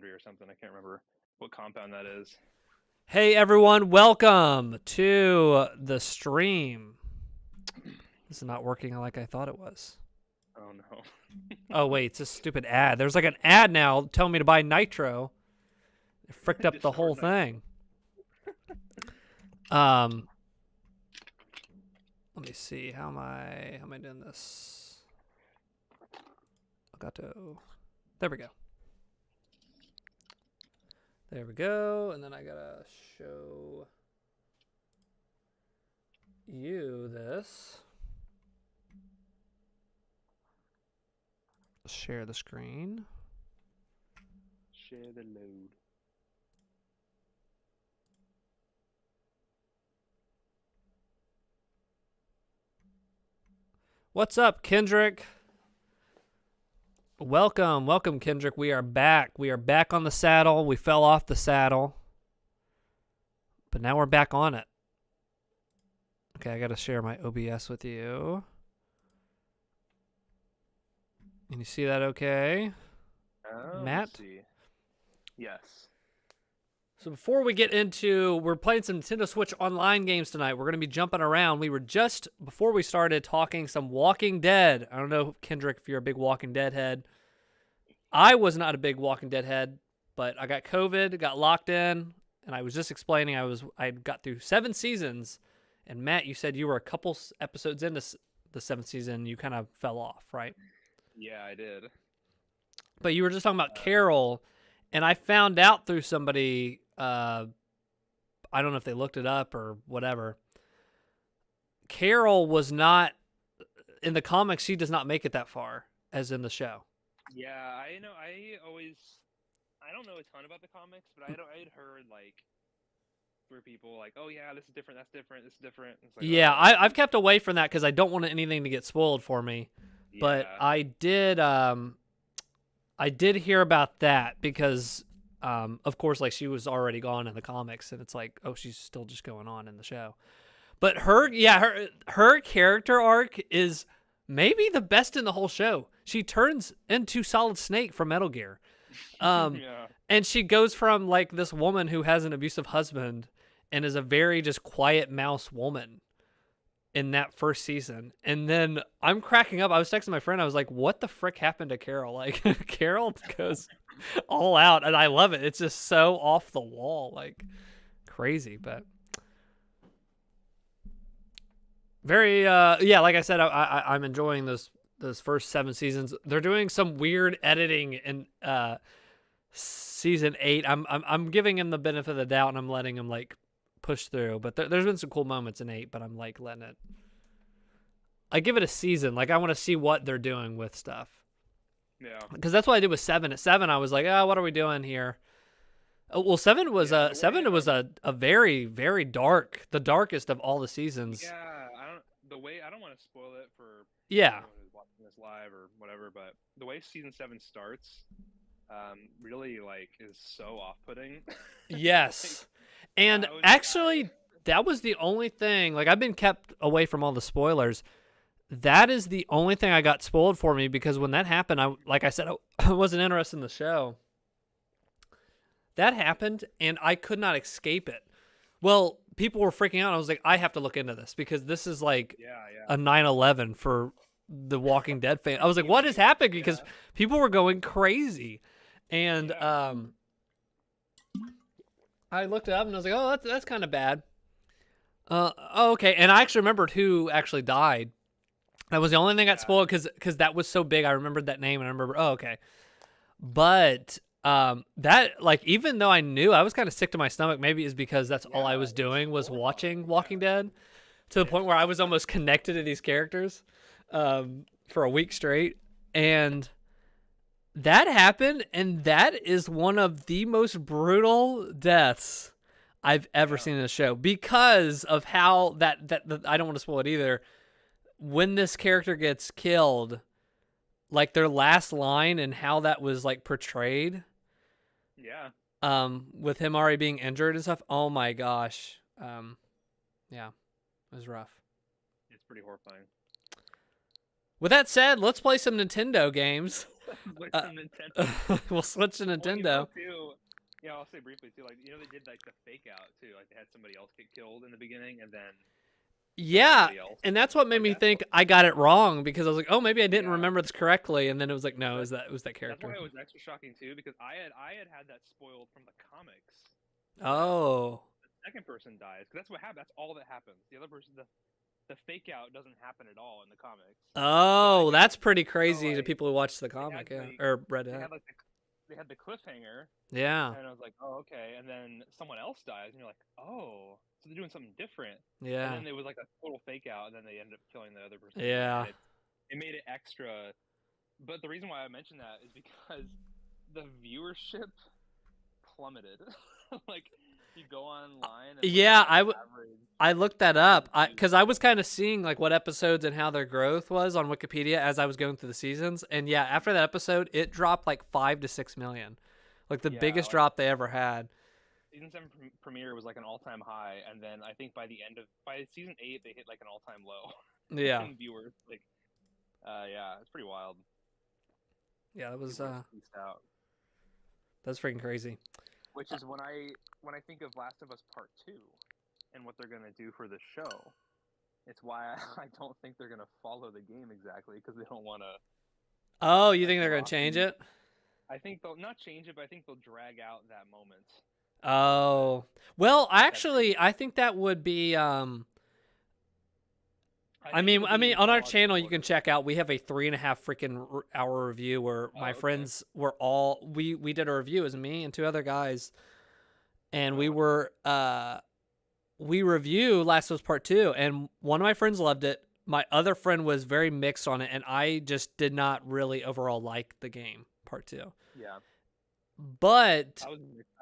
or something. I can't remember what compound that is. Hey everyone, welcome to the stream. This is not working like I thought it was. Oh no. Oh wait, it's a stupid ad. There's like an ad now telling me to buy Nitro. It fricked up the whole Discord night. thing. Um, let me see. How am I doing this? Elgato. There we go. There we go. And then I gotta show you this. Share the screen. Share the load. What's up, Kendrick? Welcome, Kendrick. We are back. We are back on the saddle. We fell off the saddle, but now we're back on it. Okay, I got to share my OBS with you. Can you see that okay? Matt? Let's see. Yes. So before we get into, we're playing some Nintendo Switch Online games tonight. We're going to be jumping around. We were just, before we started, talking some Walking Dead. I don't know, Kendrick, if you're a big Walking Dead head. I was not a big Walking Dead head, but I got COVID, got locked in, and I was just explaining I got through 7 seasons, and Matt, you said you were a couple episodes into the 7th season, you kind of fell off, right? Yeah, I did. But you were just talking about Carol, and I found out through somebody, I don't know if they looked it up or whatever. Carol was not, in the comics, she does not make it that far as in the show. Yeah, I know. I don't know a ton about the comics, but I'd heard like for people like, oh yeah, this is different, that's different, this is different. It's like, Yeah, oh, I've kept away from that because I don't want anything to get spoiled for me. But yeah. I did hear about that because, of course, like she was already gone in the comics, and it's like, oh, she's still just going on in the show. But her character arc is maybe the best in the whole show. She turns into Solid Snake from Metal Gear. Yeah. And she goes from like this woman who has an abusive husband and is a very just quiet mouse woman in that first season. And then I'm cracking up. I was texting my friend. I was like, what the frick happened to Carol? Like Carol goes all out and I love it. It's just so off the wall, like crazy, but very, yeah, like I said, I'm enjoying those first 7 seasons. They're doing some weird editing in season 8. I'm giving him the benefit of the doubt and I'm letting him like push through. But there's been some cool moments in 8, but I'm like letting it. I give it a season. Like I want to see what they're doing with stuff. Yeah. Because that's what I did with 7. At 7, I was like, oh, what are we doing here? Well, 7 was a very, very dark, the darkest of all the seasons. Yeah, I don't want to spoil it for Yeah. anyone who's watching this live or whatever, but the way season 7 starts, really like is so off-putting. Yes. And actually, that was the only thing. Like, I've been kept away from all the spoilers. That is the only thing I got spoiled for me because when that happened, like I said, I wasn't interested in the show. That happened, and I could not escape it. Well, people were freaking out. I was like, I have to look into this because this is like a 9/11 for the Walking Dead fan. I was like, what is happening? Because people were going crazy. And I looked it up and I was like, oh, that's kind of bad. Oh, okay. And I actually remembered who actually died. That was the only thing that got spoiled because that was so big. I remembered that name and I remember, oh, okay. But that, like, even though I knew, I was kind of sick to my stomach. Maybe it's because that's all I was doing was watching Walking Dead to the point where I was almost connected to these characters for a week straight. And that happened, and that is one of the most brutal deaths I've ever seen in a show because of how that I don't want to spoil it either. When this character gets killed, like their last line and how that was like portrayed. Yeah. With him already being injured and stuff. Oh my gosh. Yeah, it was rough. It's pretty horrifying. With that said, let's play some Nintendo games. Switch Uh, from Nintendo. we'll switch to Well, Nintendo. too. Yeah, I'll say briefly too. Like, they did like the fake out too. Like, they had somebody else get killed in the beginning, and then show Yeah, somebody else. and that's what made Like, me think I got it wrong because I was like, oh, maybe I didn't yeah. remember this correctly, and then it was like, no, That's it was that that's why character. it was extra shocking too, because I had that spoiled from the comics. That Oh, the second person dies, because that's what happened. That's all that happens. The other person, the fake out doesn't happen at all in the comics. So I oh, knew. that's pretty So crazy to like people who watch the they had comic, yeah, like or read they it. had like they had the cliffhanger, Yeah, and I was like, oh, okay. And then someone else dies, and you're like, oh, so they're doing something different. And yeah, then it was like a total fake out, and then they ended up killing the other person too, yeah. and it made it extra. But the reason why I mentioned that is because the viewership plummeted. Like, you go online and look Yeah, at like average I looked that average up views. because I was kind of seeing like what episodes and how their growth was on Wikipedia as I was going through the seasons, and yeah, after that episode, it dropped like 5 to 6 million, like the Yeah, biggest like drop they ever had. season 7 premiere was like an all-time high, and then I think by season 8 they hit like an all-time low Yeah, in viewers. Like, yeah, it's pretty wild. yeah, People are spaced out. that's freaking crazy. Which is when I think of Last of Us Part 2 and what they're gonna do for the show. It's why I don't think they're gonna follow the game exactly, because they don't want to Oh, you think they're gonna drop change the. it? I think they'll not change it, but I think they'll drag out that moment. Oh, well, That I think that would be I I think mean, it'll I be mean, in on our chronological channel you can order. check out. We have a 3.5 freaking hour review where my Oh, okay. friends were all we did a review as me and two other guys, and Oh, okay. we review Last of Us Part Two, and one of my friends loved it. My other friend was very mixed on it, and I just did not really overall like the game Part Two. Yeah, But I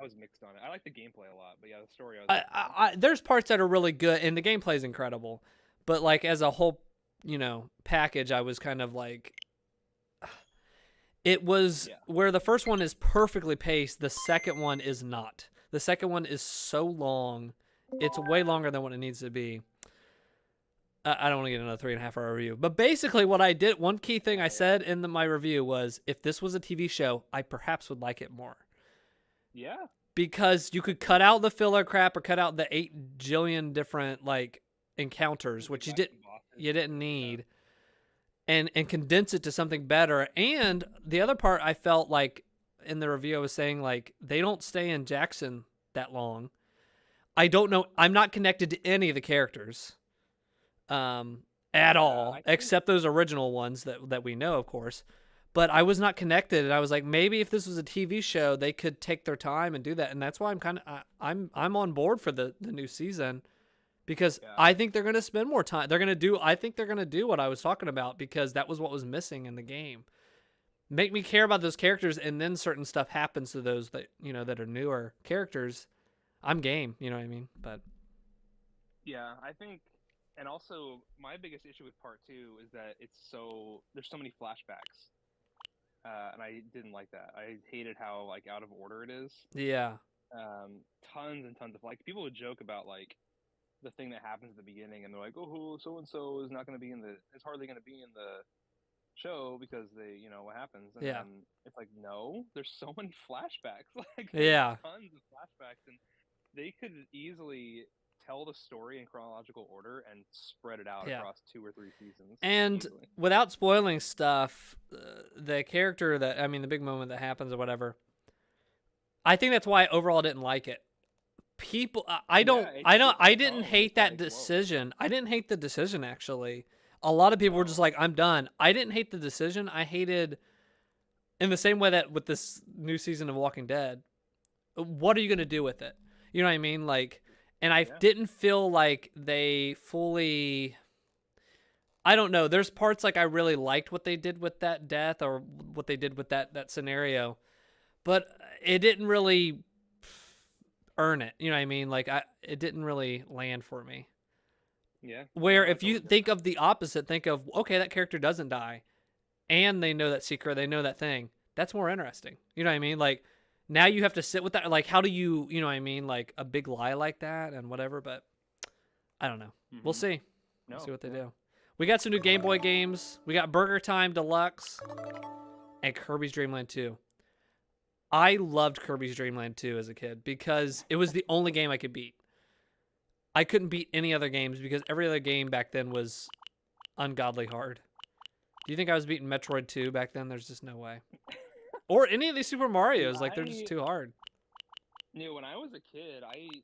was mixed on it. I like the gameplay a lot, but yeah, the story I was mixed on. there's parts that are really good, and the gameplay is incredible. But like as a whole, package, I was kind of like, it was Yeah, where the first one is perfectly paced. The second one is not. The second one is so long. It's way longer than what it needs to be. I don't want to get another 3.5 hour review. But basically, what I did, one key thing I yeah, said in my review was, if this was a TV show, I perhaps would like it more. yeah. Because you I could think cut out the filler crap or cut out the 8 jillion different like encounters, like which random bosses you and didn't yeah, need, and condense it to something better. And the other part I felt like in the review I was saying like they don't stay in Jackson that long. I don't know. I'm not connected to any of the characters at yeah. all I think except those original ones that we know, of course. But I was not connected, and I was like, maybe if this was a TV show, they could take their time and do that, and that's why I'm on board for the new season, because yeah, I think they're gonna spend more time. I think they're gonna do what I was talking about, because that was what was missing in the game. Make me care about those characters, and then certain stuff happens to those that are newer characters. I'm game, you know what I mean? But yeah. I think, and also my biggest issue with Part 2 is that there's so many flashbacks. And I didn't like that. I hated how like out of order it is. yeah, Tons and tons of like people would joke about like the thing that happens at the beginning, and they're like, "Oh, so and so is not going to be in the. It's hardly going to be in the show because what happens." And yeah, then it's like, no, there's so many flashbacks. Like, there's yeah, tons of flashbacks, and they could easily tell the story in chronological order and spread it out yeah. across 2 or 3 seasons And easily. without spoiling stuff, the character the big moment that happens or whatever, I think that's why I overall didn't like it. People, Yeah, it I took didn't tone. hate It's that like, whoa. decision. I didn't hate the decision, actually. A lot of people were just No. like, I'm done. I didn't hate the decision. I hated, in the same way that with this new season of Walking Dead, what are you going to do with it? You know what I mean? Like, and I Yeah. didn't feel like they fully. I don't know. There's parts like I really liked what they did with that death or what they did with that scenario, but it didn't really earn it. You know what I mean? Like it didn't really land for me. Yeah. Where No, I if you totally get think that. of the opposite, think of, okay, that character doesn't die, and they know that secret, they know that thing. That's more interesting. You know what I mean? Like now you have to sit with that. Like how do you know what I mean? Like a big lie like that and whatever. But I don't know. We'll Hmm. see. We'll see No. what they Yeah. do. We got some new Game Boy games. We got Burger Time Deluxe, and Kirby's Dream Land 2. I loved Kirby's Dream Land 2 as a kid because it was the only game I could beat. I couldn't beat any other games because every other game back then was ungodly hard. Do you think I was beating Metroid 2 back then? There's just no way. Or any of these Super Marios, like they're just too hard. You know, when I was a kid,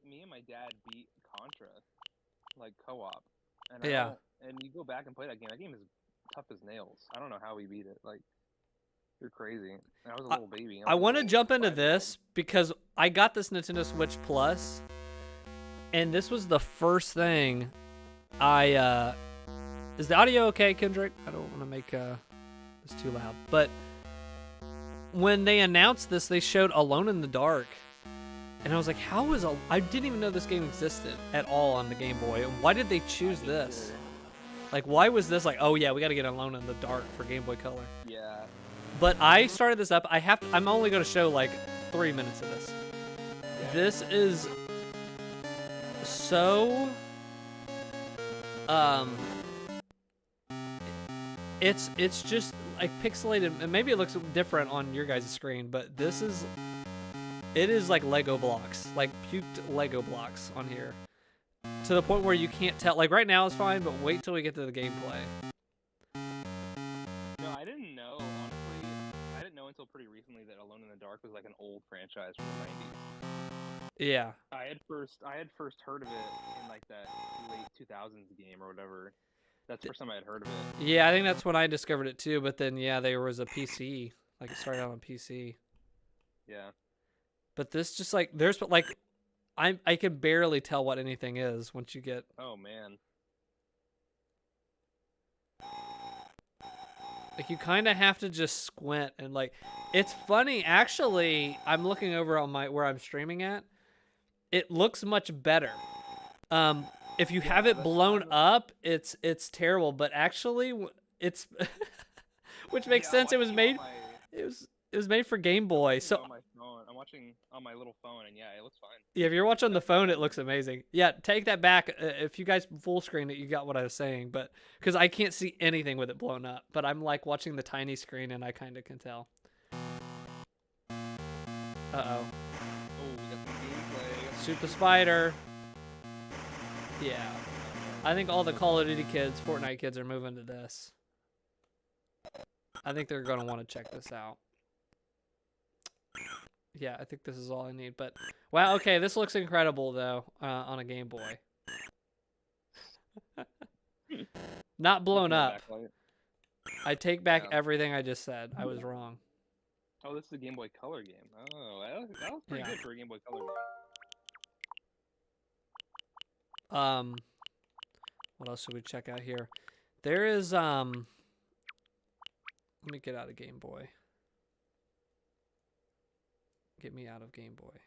me and my dad beat Contra, like co-op. And and you go back and play that game. That game is tough as nails. I don't know how we beat it. Like, you're crazy. I was a little baby. I want to jump into this because I got this Nintendo Switch Plus, and this was the first thing I is the audio okay, Kendrick? I don't want to make this too loud. But when they announced this, they showed Alone in the Dark. And I was like, I didn't even know this game existed at all on the Game Boy. Why did they choose this? Like, why was this like, oh yeah, we got to get Alone in the Dark for Game Boy Color? Yeah. But I started this up. I'm only going to show like 3 minutes of this. Yeah. This is so it's just like pixelated, and maybe it looks different on your guys' screen, but it is like Lego blocks, like puked Lego blocks on here, to the point where you can't tell. Like right now it's fine, but wait till we get to the gameplay. No, I didn't know, honestly. I didn't know until pretty recently that Alone in the Dark was like an old franchise from the 90s. Yeah. I had first heard of it in like that late 2000s game or whatever. That's the first time I had heard of it. Yeah, I think that's when I discovered it too, but then yeah, there was a PC. Like it started out on PC. Yeah. But this just like I can barely tell what anything is once you get. Oh man. Like you kind of have to just squint and like, it's funny actually. I'm looking over on where I'm streaming at. It looks much better. If you have it blown up, it's terrible. But actually, it's which makes sense. It was made. It was made for Game Boy. So on my phone. I'm watching on my little phone, and yeah, it looks fine. Yeah, if you're watching on the phone, it looks amazing. Yeah, take that back. If you guys full screen it, you got what I was saying. But because I can't see anything with it blown up, but I'm like watching the tiny screen, and I kind of can tell. Uh-oh. Oh, we got some gameplay. Shoot the spider. Yeah. I think all the Call of Duty kids, Fortnite kids, are moving to this. I think they're going to want to check this out. Yeah, I think this is all I need. But, wow, okay, this looks incredible, though, on a Game Boy. Not blown up. I take back everything I just said. I was wrong. Oh, this is a Game Boy Color game. Oh, that was pretty good for a Game Boy Color game. What else should we check out here? There is, let me get out of Game Boy. Get me out of Game Boy.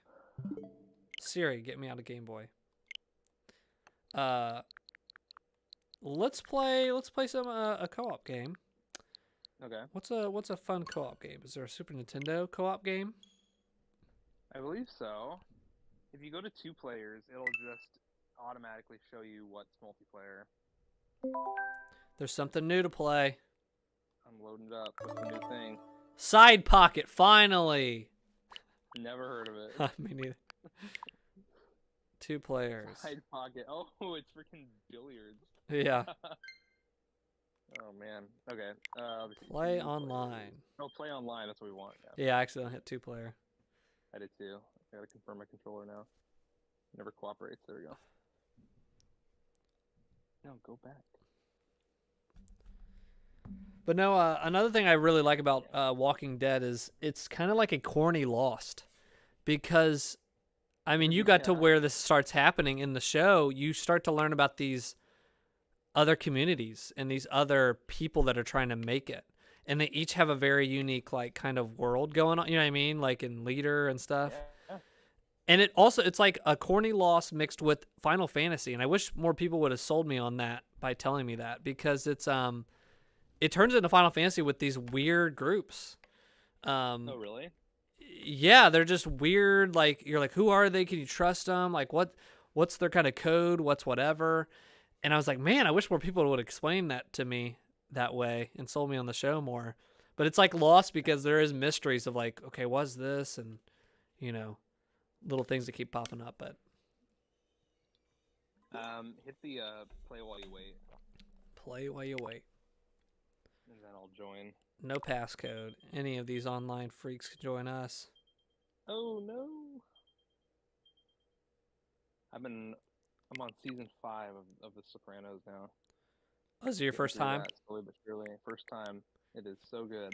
Siri, get me out of Game Boy. Let's play some a co-op game. Okay. What's a fun co-op game? Is there a Super Nintendo co-op game? I believe so. If you go to 2 players, it'll just automatically show you what's multiplayer. There's something new to play. I'm loading it up. What's the new thing? Side Pocket, finally. Never heard of it. Me neither. 2 players. Side Pocket. Oh, it's freaking billiards. Yeah. Oh man. Okay. Play online. Oh, play online. That's what we want. Yeah, I accidentally hit 2 player. I did too. I gotta confirm my controller now. Never cooperates. There we go. No, go back. But no, another thing I really like about Walking Dead is it's kind of like a corny Lost, because, I mean, you got to where this starts happening in the show. You start to learn about these other communities and these other people that are trying to make it, and they each have a very unique like kind of world going on. You know what I mean? Like in Leader and stuff. Yeah. And it's like a corny Lost mixed with Final Fantasy, and I wish more people would have sold me on that by telling me that, because it turns into Final Fantasy with these weird groups. Oh, really? Yeah, they're just weird. Like, you're like, who are they? Can you trust them? Like, what's their kind of code? What's whatever? And I was like, man, I wish more people would explain that to me that way and sold me on the show more. But it's like Lost because there is mysteries of like, okay, what's this, and little things that keep popping up. But hit the play while you wait, play while you wait. and then I'll join. No passcode. Any of these online freaks can join us. Oh no! I'm on season 5 of The Sopranos now. Oh, is it your first time? Slowly but surely. First time. It is so good.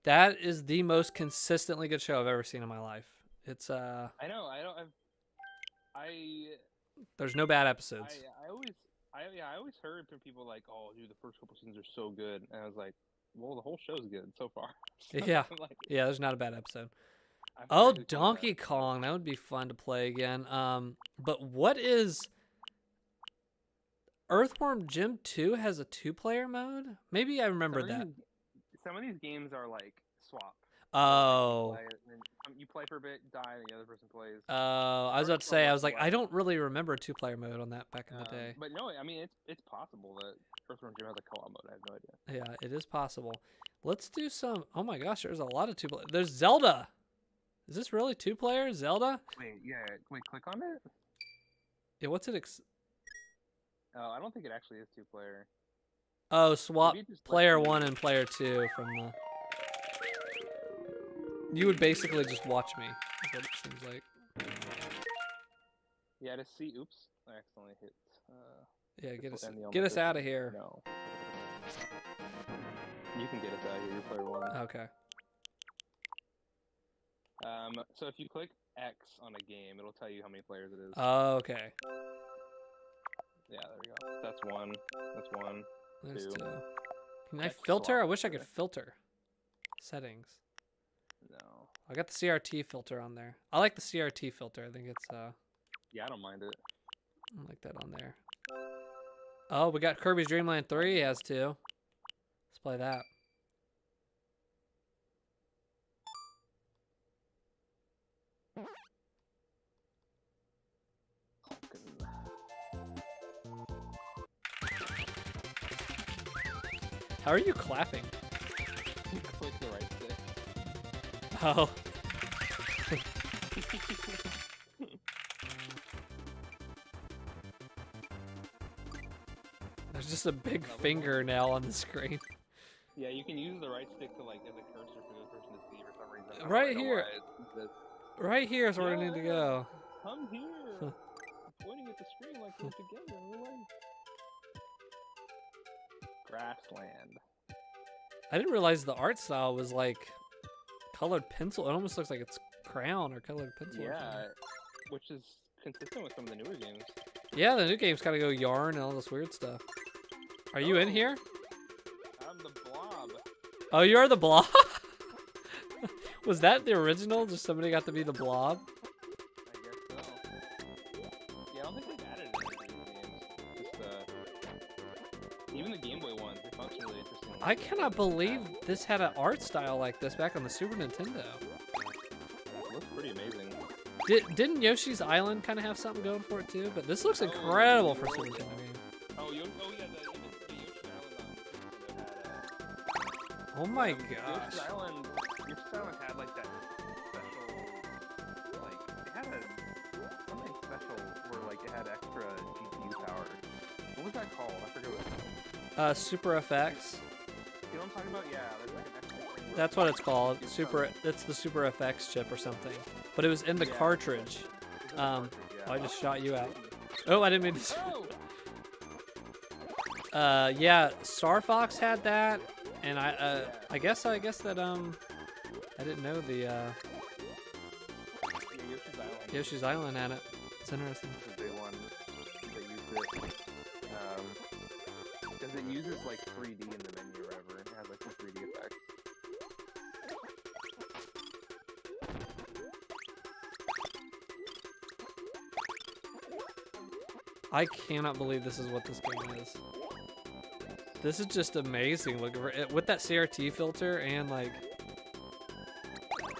That is the most consistently good show I've ever seen in my life. It's I know. There's no bad episodes. I always heard from people like, "Oh, dude, the first couple seasons are so good," and I was like, "Well, the whole show's good so far." So Yeah, like, yeah. There's not a bad episode. I'm Oh, very Donkey Kong. That would be fun to play again. But what is Earthworm Jim 2 has a 2-player mode? Maybe I remember that. Some of these games are like swap. Oh. You play for a bit, die, and the other person plays. I was about to say, I was like, I don't really remember a 2-player mode on that back in the day. But no, I mean, it's possible that Earthworm Jim has a co-op mode. I have no idea. Yeah, it is possible. Let's do some. Oh my gosh, there's a lot of 2-player. There's Zelda. Is this really 2-player Zelda? Wait, click on it. Yeah, what's it? Oh, I don't think it actually is 2-player. Oh, swap player 1 and player 2 from the. You would basically just watch me, is what it seems like. Yeah, to see. Oops, I accidentally hit. Yeah, get us out of here. No. You can get us out of here. You're player 1. Okay. So if you click X on a game, it'll tell you how many players it is. Oh, okay. Yeah, there we go. That's 1. That's 1. There's 2. 2. Can I filter? I wish I could filter. Settings. No. I got the CRT filter on there. I like the CRT filter. I think it's Yeah, I don't mind it. I like that on there. Oh, we got Kirby's Dream Land 3 has 2. Let's play that. How are you clapping? Click the right stick. Oh. There's just a big finger now on the screen. Yeah, you can use the right stick to like as a cursor for the other person to see for some reason. Right here. Right here is where we need to go. Come here. I'm pointing at the screen like we're together in real life. Grassland. I didn't realize the art style was like colored pencil. It almost looks like it's crayon or colored pencil. Yeah, which is consistent with some of the newer games. Yeah, the new games gotta go yarn and all this weird stuff. Are you in here? I'm the blob. Oh, you're the blob? Was that the original? Just somebody got to be the blob? I guess so. Yeah, I don't think they've added it in the games. Just, even the Game Boy ones, they function really interesting. I cannot believe this had an art style like this back on the Super Nintendo. It looks pretty amazing. Didn't Yoshi's Island kind of have something going for it too? But this looks incredible for Super Nintendo game. Yeah, the Yoshi's Island on Oh my gosh. Yoshi's Island had like that special, like it had something special where like it had extra GPU power. What was that called? I forget what it was. Super effects. You know what I'm talking about? Yeah, there's like an extra thing. That's what it's called. It's the Super FX chip or something. But it was in the cartridge. Oh, I just shot you out. Oh, I didn't mean to. Yeah, Star Fox had that, and I guess that I didn't know the Yoshi's Island had it. It's interesting. It's a big one. They used it. Because it uses like 3D in the menu or whatever. It has like some 3D effects. I cannot believe this is what this game is. This is just amazing. Look, with that CRT filter and like,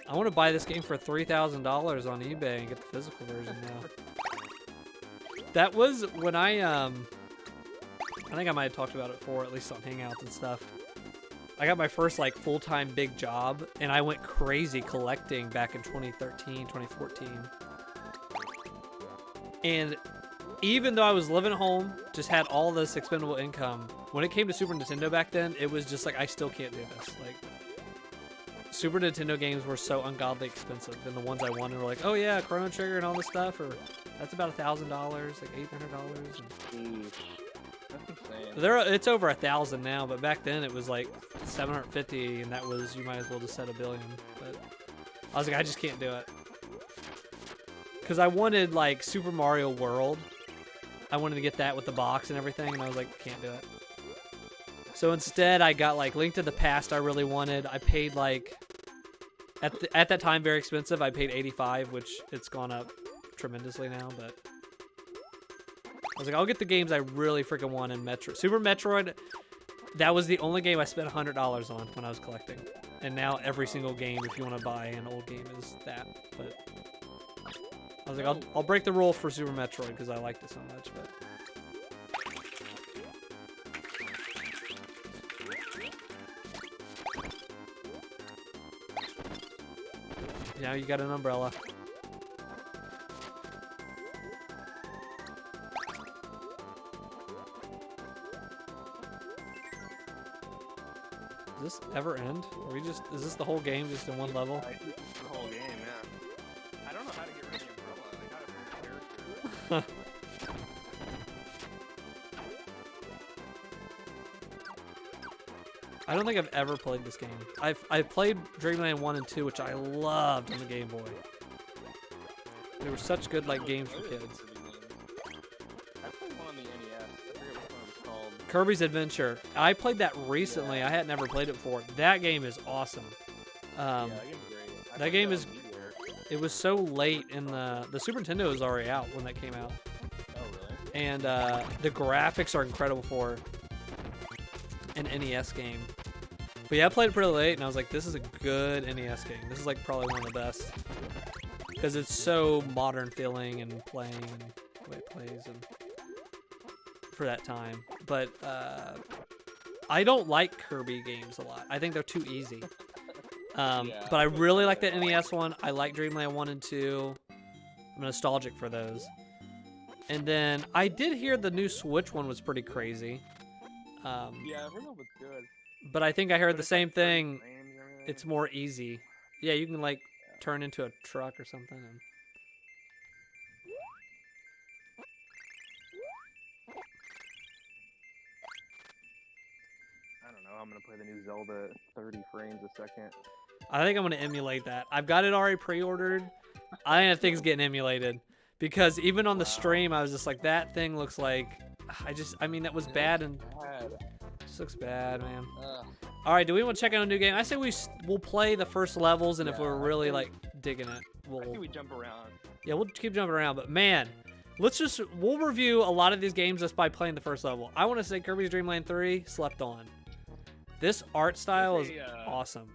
I want to buy this game for $3,000 on eBay and get the physical version now. That was when I think I might have talked about it before, at least on Hangouts and stuff. I got my first like full-time big job, and I went crazy collecting back in 2013, 2014. And even though I was living at home, just had all this expendable income, when it came to Super Nintendo back then, it was just like, I still can't do this. Like, Super Nintendo games were so ungodly expensive, and the ones I wanted were like, oh yeah, Chrono Trigger and all this stuff, or that's about $1,000, like $800. Jeez. That's insane. It's over 1,000 now, but back then it was like 750, and that was, you might as well just set $1 billion. But I was like, I just can't do it. Because I wanted like Super Mario World. I wanted to get that with the box and everything, and I was like, can't do it. So instead, I got like Link to the Past I really wanted. I paid like, at that time, very expensive. I paid $85, which it's gone up tremendously now, but I was like, I'll get the games I really freaking want in Super Metroid. That was the only game I spent $100 on when I was collecting. And now every single game, if you want to buy an old game, is that. But I was like, I'll break the rule for Super Metroid because I liked it so much. But now you got an umbrella. Does this ever end? Is this the whole game just in one level? The whole game, yeah. I don't know how to get rid of the umbrella. I got it from the character. I don't think I've ever played this game. I've played Dreamland 1 and 2, which I loved on the Game Boy. They were such good like games for kids. I played one on the NES. I forget which one it was called. Kirby's Adventure. I played that recently. Yeah. I had never played it before. That game is awesome. Yeah, that game's great. That game is. It was so late in the Super Nintendo was already out when that came out. Oh really? And the graphics are incredible for an NES game. But yeah, I played it pretty late, and I was like, this is a good NES game. This is like probably one of the best. Because it's so modern feeling and playing and the way it plays and for that time. But I don't like Kirby games a lot. I think they're too easy. But I really like that NES one. I like Dreamland 1 and 2. I'm nostalgic for those. And then I did hear the new Switch one was pretty crazy. Yeah, I heard that was good. But I think I heard the same thing. It's more easy. Yeah, you can like turn into a truck or something. And... I don't know. I'm gonna play the new Zelda at 30 frames a second. I think I'm gonna emulate that. I've got it already pre-ordered. I think that thing's getting emulated because even on the stream, I was just like, that thing looks like. I mean, that was bad and. This looks bad, man. All right, do we want to check out a new game? I say we'll play the first levels, and if we're really like digging it, I think we jump around. Yeah, we'll keep jumping around. But man, we'll review a lot of these games just by playing the first level. I want to say Kirby's Dream Land 3 slept on. This art style is awesome.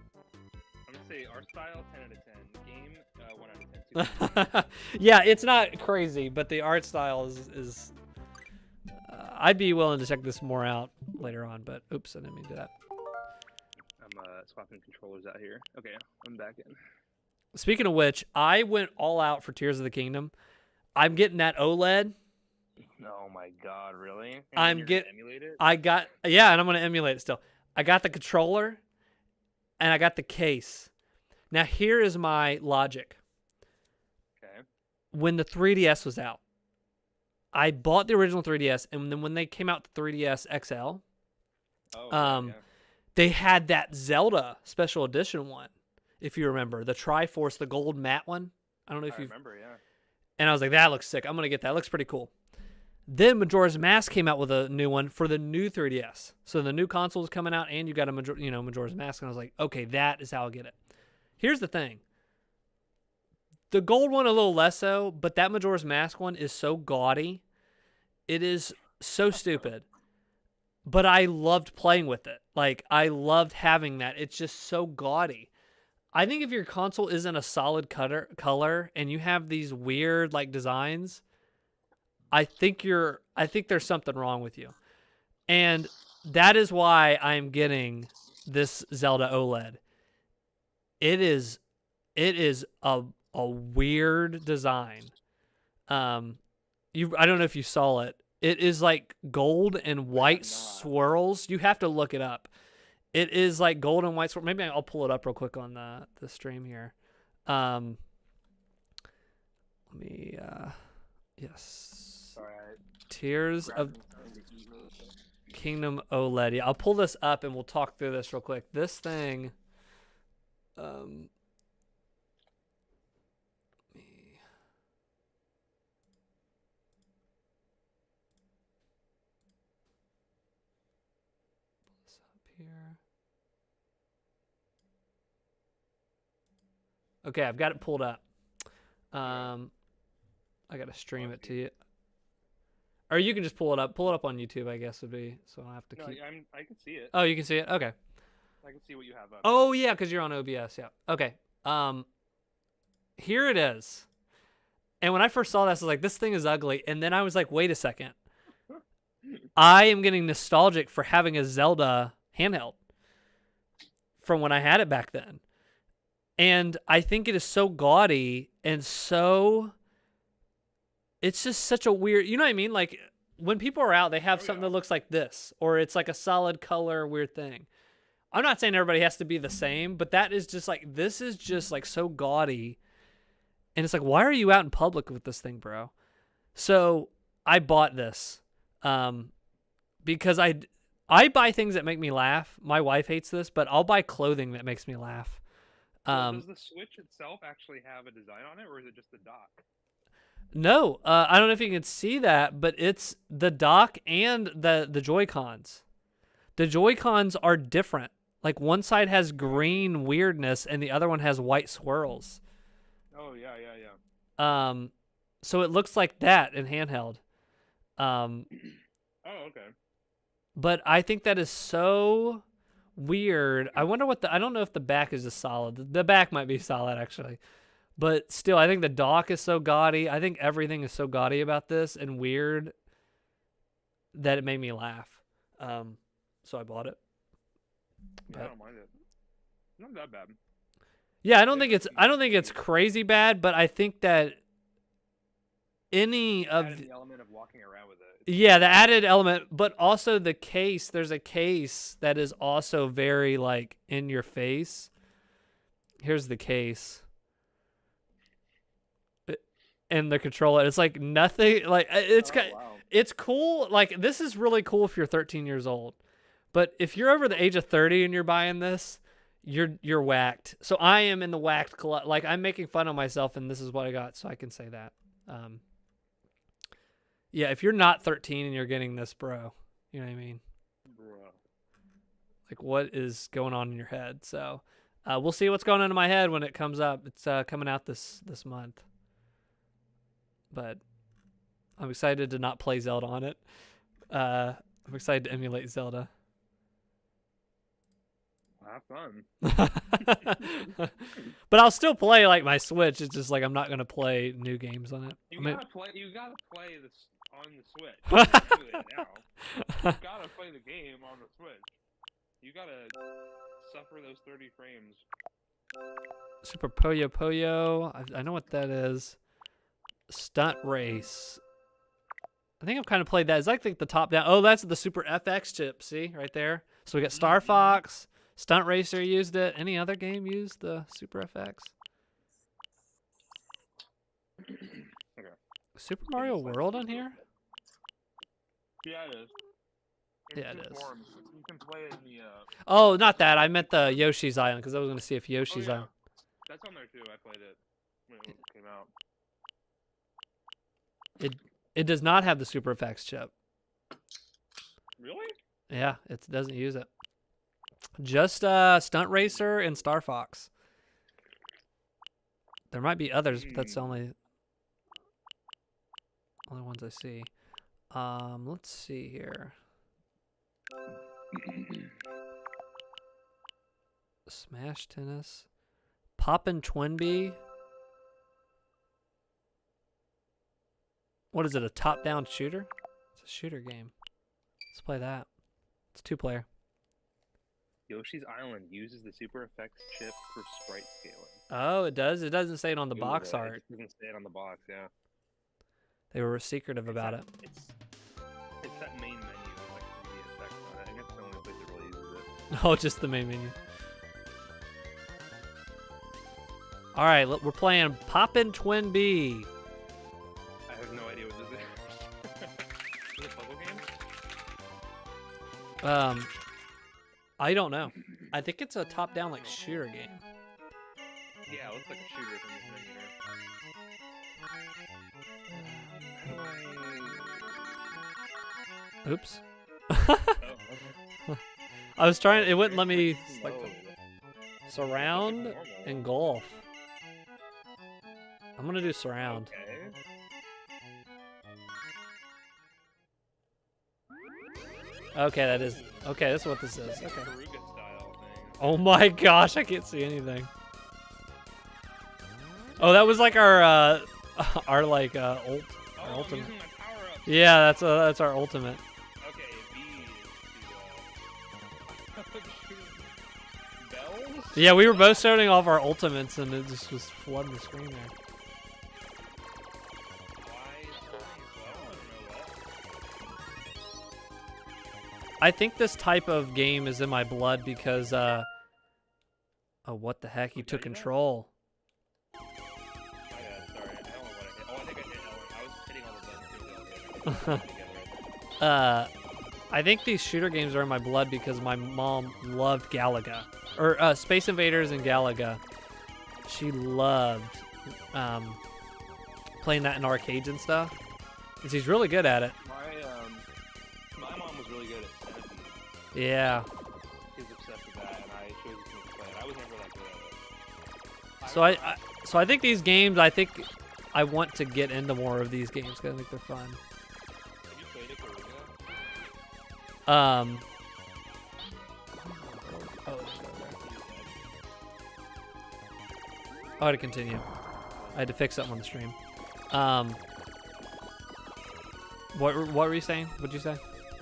I'm gonna say art style 10 out of 10. Game 1 out of 10. Yeah, it's not crazy, but the art style is I'd be willing to check this more out later on, but oops, I didn't mean to do that. I'm swapping controllers out here. Okay, I'm back in. Speaking of which, I went all out for Tears of the Kingdom. I'm getting that OLED. Oh my god, really? I'm getting emulate it? Yeah, and I'm gonna emulate it still. I got the controller, and I got the case. Now here is my logic. Okay. When the 3DS was out, I bought the original 3DS, and then when they came out the 3DS XL, they had that Zelda special edition one, if you remember, the Triforce, the gold matte one. I don't know if you remember, yeah. And I was like, that looks sick. I'm gonna get that. It looks pretty cool. Then Majora's Mask came out with a new one for the new 3DS. So the new console is coming out, and you got a Majora's Mask, and I was like, okay, that is how I'll get it. Here's the thing. The gold one a little less so, but that Majora's Mask one is so gaudy. It is so stupid. But I loved playing with it. Like, I loved having that. It's just so gaudy. I think if your console isn't a solid color and you have these weird like designs, I think there's something wrong with you. And that is why I'm getting this Zelda OLED. It is a weird design. I don't know if you saw it. It is like gold and white swirls. You have to look it up. It is like gold and white swirls. Maybe I'll pull it up real quick on the stream here. Let me yes. Sorry, Tears of Kingdom OLED. Yeah, I'll pull this up and we'll talk through this real quick. This thing here. Okay, I've got it pulled up. I gotta stream it to you. Or you can just pull it up. Pull it up on YouTube, I guess would be, so I don't have to keep. I can see it. Oh, you can see it? Okay. I can see what you have up. Oh yeah, because you're on OBS, yeah. Okay. Here it is. And when I first saw this, I was like, this thing is ugly. And then I was like, wait a second. I am getting nostalgic for having a Zelda handheld from when I had it back then. And I think it is so gaudy and so... It's just such a weird... You know what I mean? Like, when people are out, they have something that looks like this. Or it's like a solid color weird thing. I'm not saying everybody has to be the same, but that is just like... This is just like so gaudy. And it's like, why are you out in public with this thing, bro? So, I bought this. Because I buy things that make me laugh. My wife hates this, but I'll buy clothing that makes me laugh. Does the Switch itself actually have a design on it, or is it just the dock? No, I don't know if you can see that, but it's the dock and the Joy-Cons. The Joy-Cons are different. Like, one side has green weirdness, and the other one has white swirls. Oh, yeah. So it looks like that in handheld. Oh, okay. But I think that is so weird. I wonder I don't know if the back is just solid. The back might be solid, actually. But still, I think the dock is so gaudy. I think everything is so gaudy about this and weird that it made me laugh. So I bought it. Yeah, I don't mind it. Not that bad. Yeah, I don't think it's crazy bad, but I think that any of the element of walking around with it. Yeah, the added element, but also the case. There's a case that is also very like in your face. Here's the case. And the controller, it's like nothing. Like it's cool. Like, this is really cool if you're 13 years old, but if you're over the age of 30 and you're buying this, you're whacked. So I am in the whacked. Like, I'm making fun of myself, and this is what I got, so I can say that. Yeah, if you're not 13 and you're getting this, bro, you know what I mean? Bro. Like, what is going on in your head? So, we'll see what's going on in my head when it comes up. It's coming out this month. But I'm excited to not play Zelda on it. I'm excited to emulate Zelda. Have fun. But I'll still play like my Switch. It's just like I'm not gonna play new games on it. You gotta play this on the Switch. You can't do it now. You gotta play the game on the Switch. You gotta suffer those 30 frames. Super Puyo Puyo. I know what that is. Stunt Race. I think I've kind of played that. It's like the top down. Oh, that's the Super FX chip. See right there. So we got Star Fox. Stunt Racer used it. Any other game used the Super FX? Okay. Super Mario World on here? Yeah, it is. Yeah, it is. You can play it in the... Oh, not that. I meant the Yoshi's Island, because I was going to see if Yoshi's Island... That's on there, too. I played it when it came out. It does not have the Super FX chip. Really? Yeah, it doesn't use it. Just Stunt Racer and Star Fox. There might be others, but that's the only ones I see. Let's see here. Smash Tennis. Poppin' Twinbee. What is it, a top-down shooter? It's a shooter game. Let's play that. It's 2-player. Yoshi's Island uses the Super Effects chip for sprite scaling. Oh, it does. It doesn't say it on the box It art. doesn't say it on the box. Yeah. They were secretive about it. It's that main menu with like 3D effects on it. I guess the only place it really uses it. Oh, just the main menu. All right, we're playing Poppin' Twin B. I have no idea what this is. Is it a puzzle game? I don't know. I think it's a top-down like shooter game. Yeah, it looks like a shooter from this menu here. Oops. Oh. I was trying. It wouldn't let me Whoa. surround Normal. and golf. I'm gonna do surround. Okay. Okay, that is. Okay, that's what this is. Okay. Karuga style thing. Oh my gosh, I can't see anything. Oh, that was like our our like ult. Our Oh, I'm ultimate. using my power up. Yeah, that's our ultimate. Okay, B is to bells. Yeah, we were both starting off our ultimates, and it just was flooding the screen there. Why is something as well? I don't know what. I think this type of game is in my blood because oh, what the heck? You took control. My bad, sorry. I don't know what I hit. Oh, I think I hit L. I was hitting all the buttons together. I think these shooter games are in my blood because my mom loved Galaga. Or Space Invaders and Galaga. She loved playing that in arcades and stuff. And she's really good at it. My mom was really good at Centipede. Yeah. She was obsessed with that, and I chose to play it. I was never that good at it. So I think these games, I think I want to get into more of these games because I think they're fun. Have you played it, Karuga? Oh, to continue. I had to fix something on the stream. What were you saying? What'd you say? Have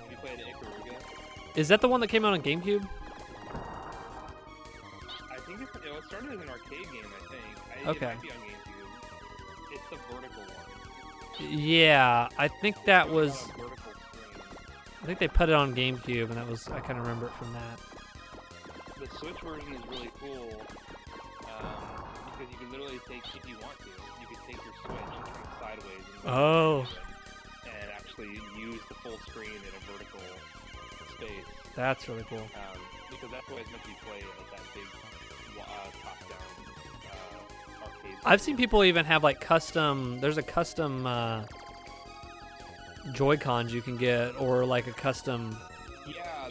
you played Ikaruga? Is that the one that came out on GameCube? I think it started as an arcade game, I think. Okay. It might be on GameCube. It's the vertical one. Yeah, I think that was. It's on a vertical screen. I think they put it on GameCube, and that was. I kind of remember it from that. The Switch version is really cool because you can literally take, if you want to, you can take your Switch and turn it sideways and actually use the full screen in a vertical space. That's really cool. Because that's the way it's meant to be played, like that big top-down arcade. I've seen people even have like custom. There's a custom Joy-Cons you can get, or like a custom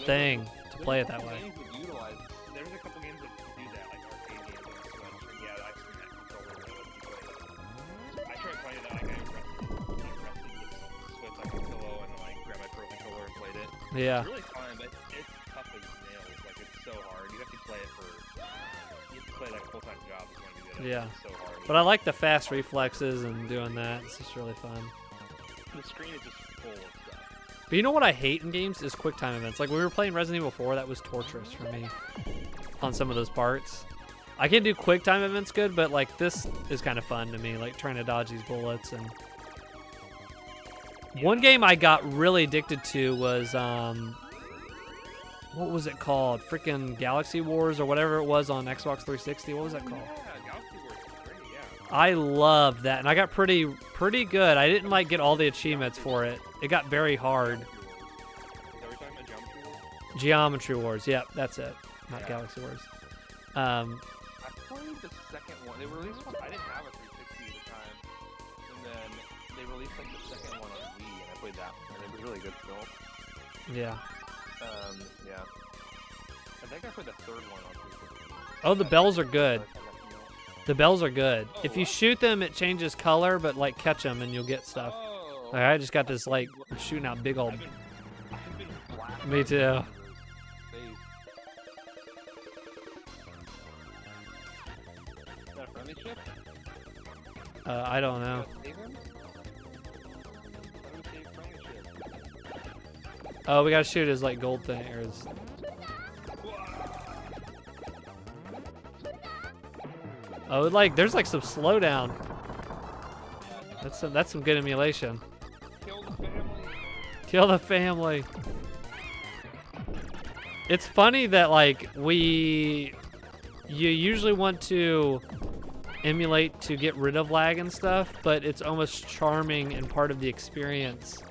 thing to play it that way. Games that utilize, there's a couple games that do that, like arcade games on the Switch. And yeah, I've seen that controller that lets you play it. I tried playing that, like I rested the Switch like a pillow and like grabbed my Pro Controller and played it. Yeah. It's really fun, but it's tough as nails. Like it's so hard. You have to play it you have to play like a full-time job if you want to be good at it. Yeah. It's so hard. But I like the fast reflexes and doing that. It's just really fun. The screen is just full of stuff. But you know what I hate in games is quick time events. Like when we were playing Resident Evil 4, that was torturous for me on some of those parts. I can do quick time events good, but like this is kind of fun to me, like trying to dodge these bullets. And one game I got really addicted to was what was it called? Freaking Galaxy Wars or whatever it was on Xbox 360. What was that called? Yeah, Galaxy Wars is great, yeah. I loved that, and I got pretty good. I didn't like get all the achievements for it. It got very hard. Is that what you're talking about, Geometry Wars? Geometry Wars, yep, that's it. Not Yeah. Galaxy Wars. I played the second one. They released one. I didn't have a 360 at the time, and then they released like the second one on Wii, and I played that one, and it was really good still. Yeah. Yeah. I think I played the third one on 360. Oh, the bells are good. The bells are good. Oh, If you what? shoot them, it changes color, but like catch them and you'll get stuff. Oh, Like, I just got this like shooting out big old. I've been blasting Me too. face. Is that a friendly ship? I don't know. Save him? How do we save friendly ship? Oh, we gotta shoot his like gold thing or his. Oh, like there's like some slowdown. Yeah, That's some good emulation. kill the family. Kill the family. It's funny that like you usually want to emulate to get rid of lag and stuff, but it's almost charming and part of the experience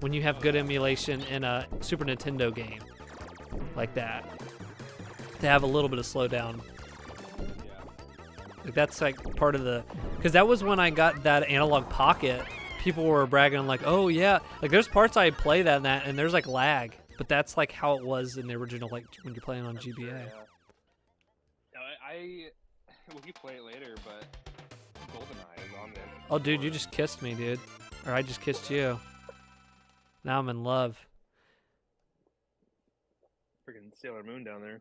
when you have good emulation in a Super Nintendo game like that. To have a little bit of slowdown. Yeah. Like that's like part of the, because that was when I got that analog pocket. People were bragging like, oh yeah, like there's parts I play that and there's like lag, but that's like how it was in the original, like when you're playing on GBA. Yeah. No, we can play it later, but GoldenEye is on there. Oh dude, you just kissed me, dude. Or I just kissed you. Now I'm in love. Freaking Sailor Moon down there.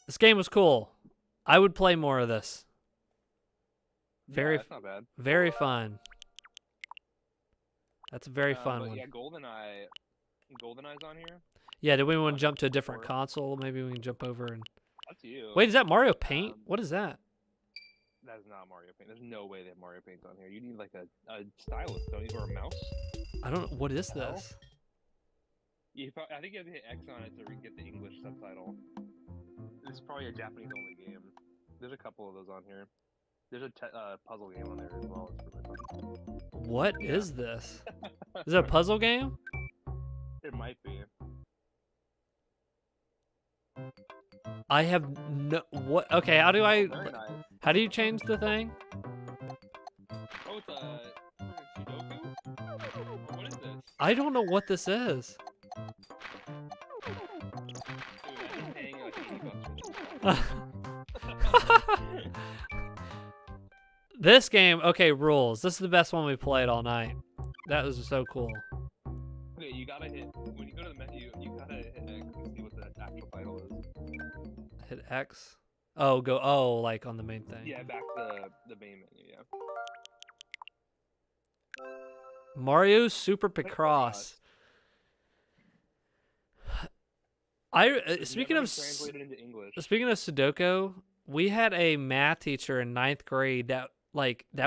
This game was cool. I would play more of this. Yeah, that's not bad. Very fun. That's a very fun but one. Yeah, GoldenEye's on here. Yeah, do we want to jump to a different console? Maybe we can jump over and... Up to you. Wait, is that Mario Paint? What is that? That is not Mario Paint. There's no way they have Mario Paint on here. You need like a stylus, don't you, or a mouse? I don't know. What is this? I think you have to hit X on it to get the English subtitle. This is probably a Japanese-only game. There's a couple of those on here. There's a puzzle game on there as well. It's really fun. What is this? Is it a puzzle game? It might be. I have no... What? Okay, how do I... Very nice. How do you change the thing? Oh, it's a Sudoku? What is this? I don't know what this is. Dude, I'm paying like $80 for this. This game, okay, rules. This is the best one we played all night. That was so cool. Okay, you gotta hit, when you go to the menu, you gotta hit X and see what the actual title is. Hit X? Oh, like on the main thing. Yeah, back to the main menu, yeah. Mario Super Picross. Speaking of translated into English. Speaking of Sudoku, we had a math teacher in 9th grade that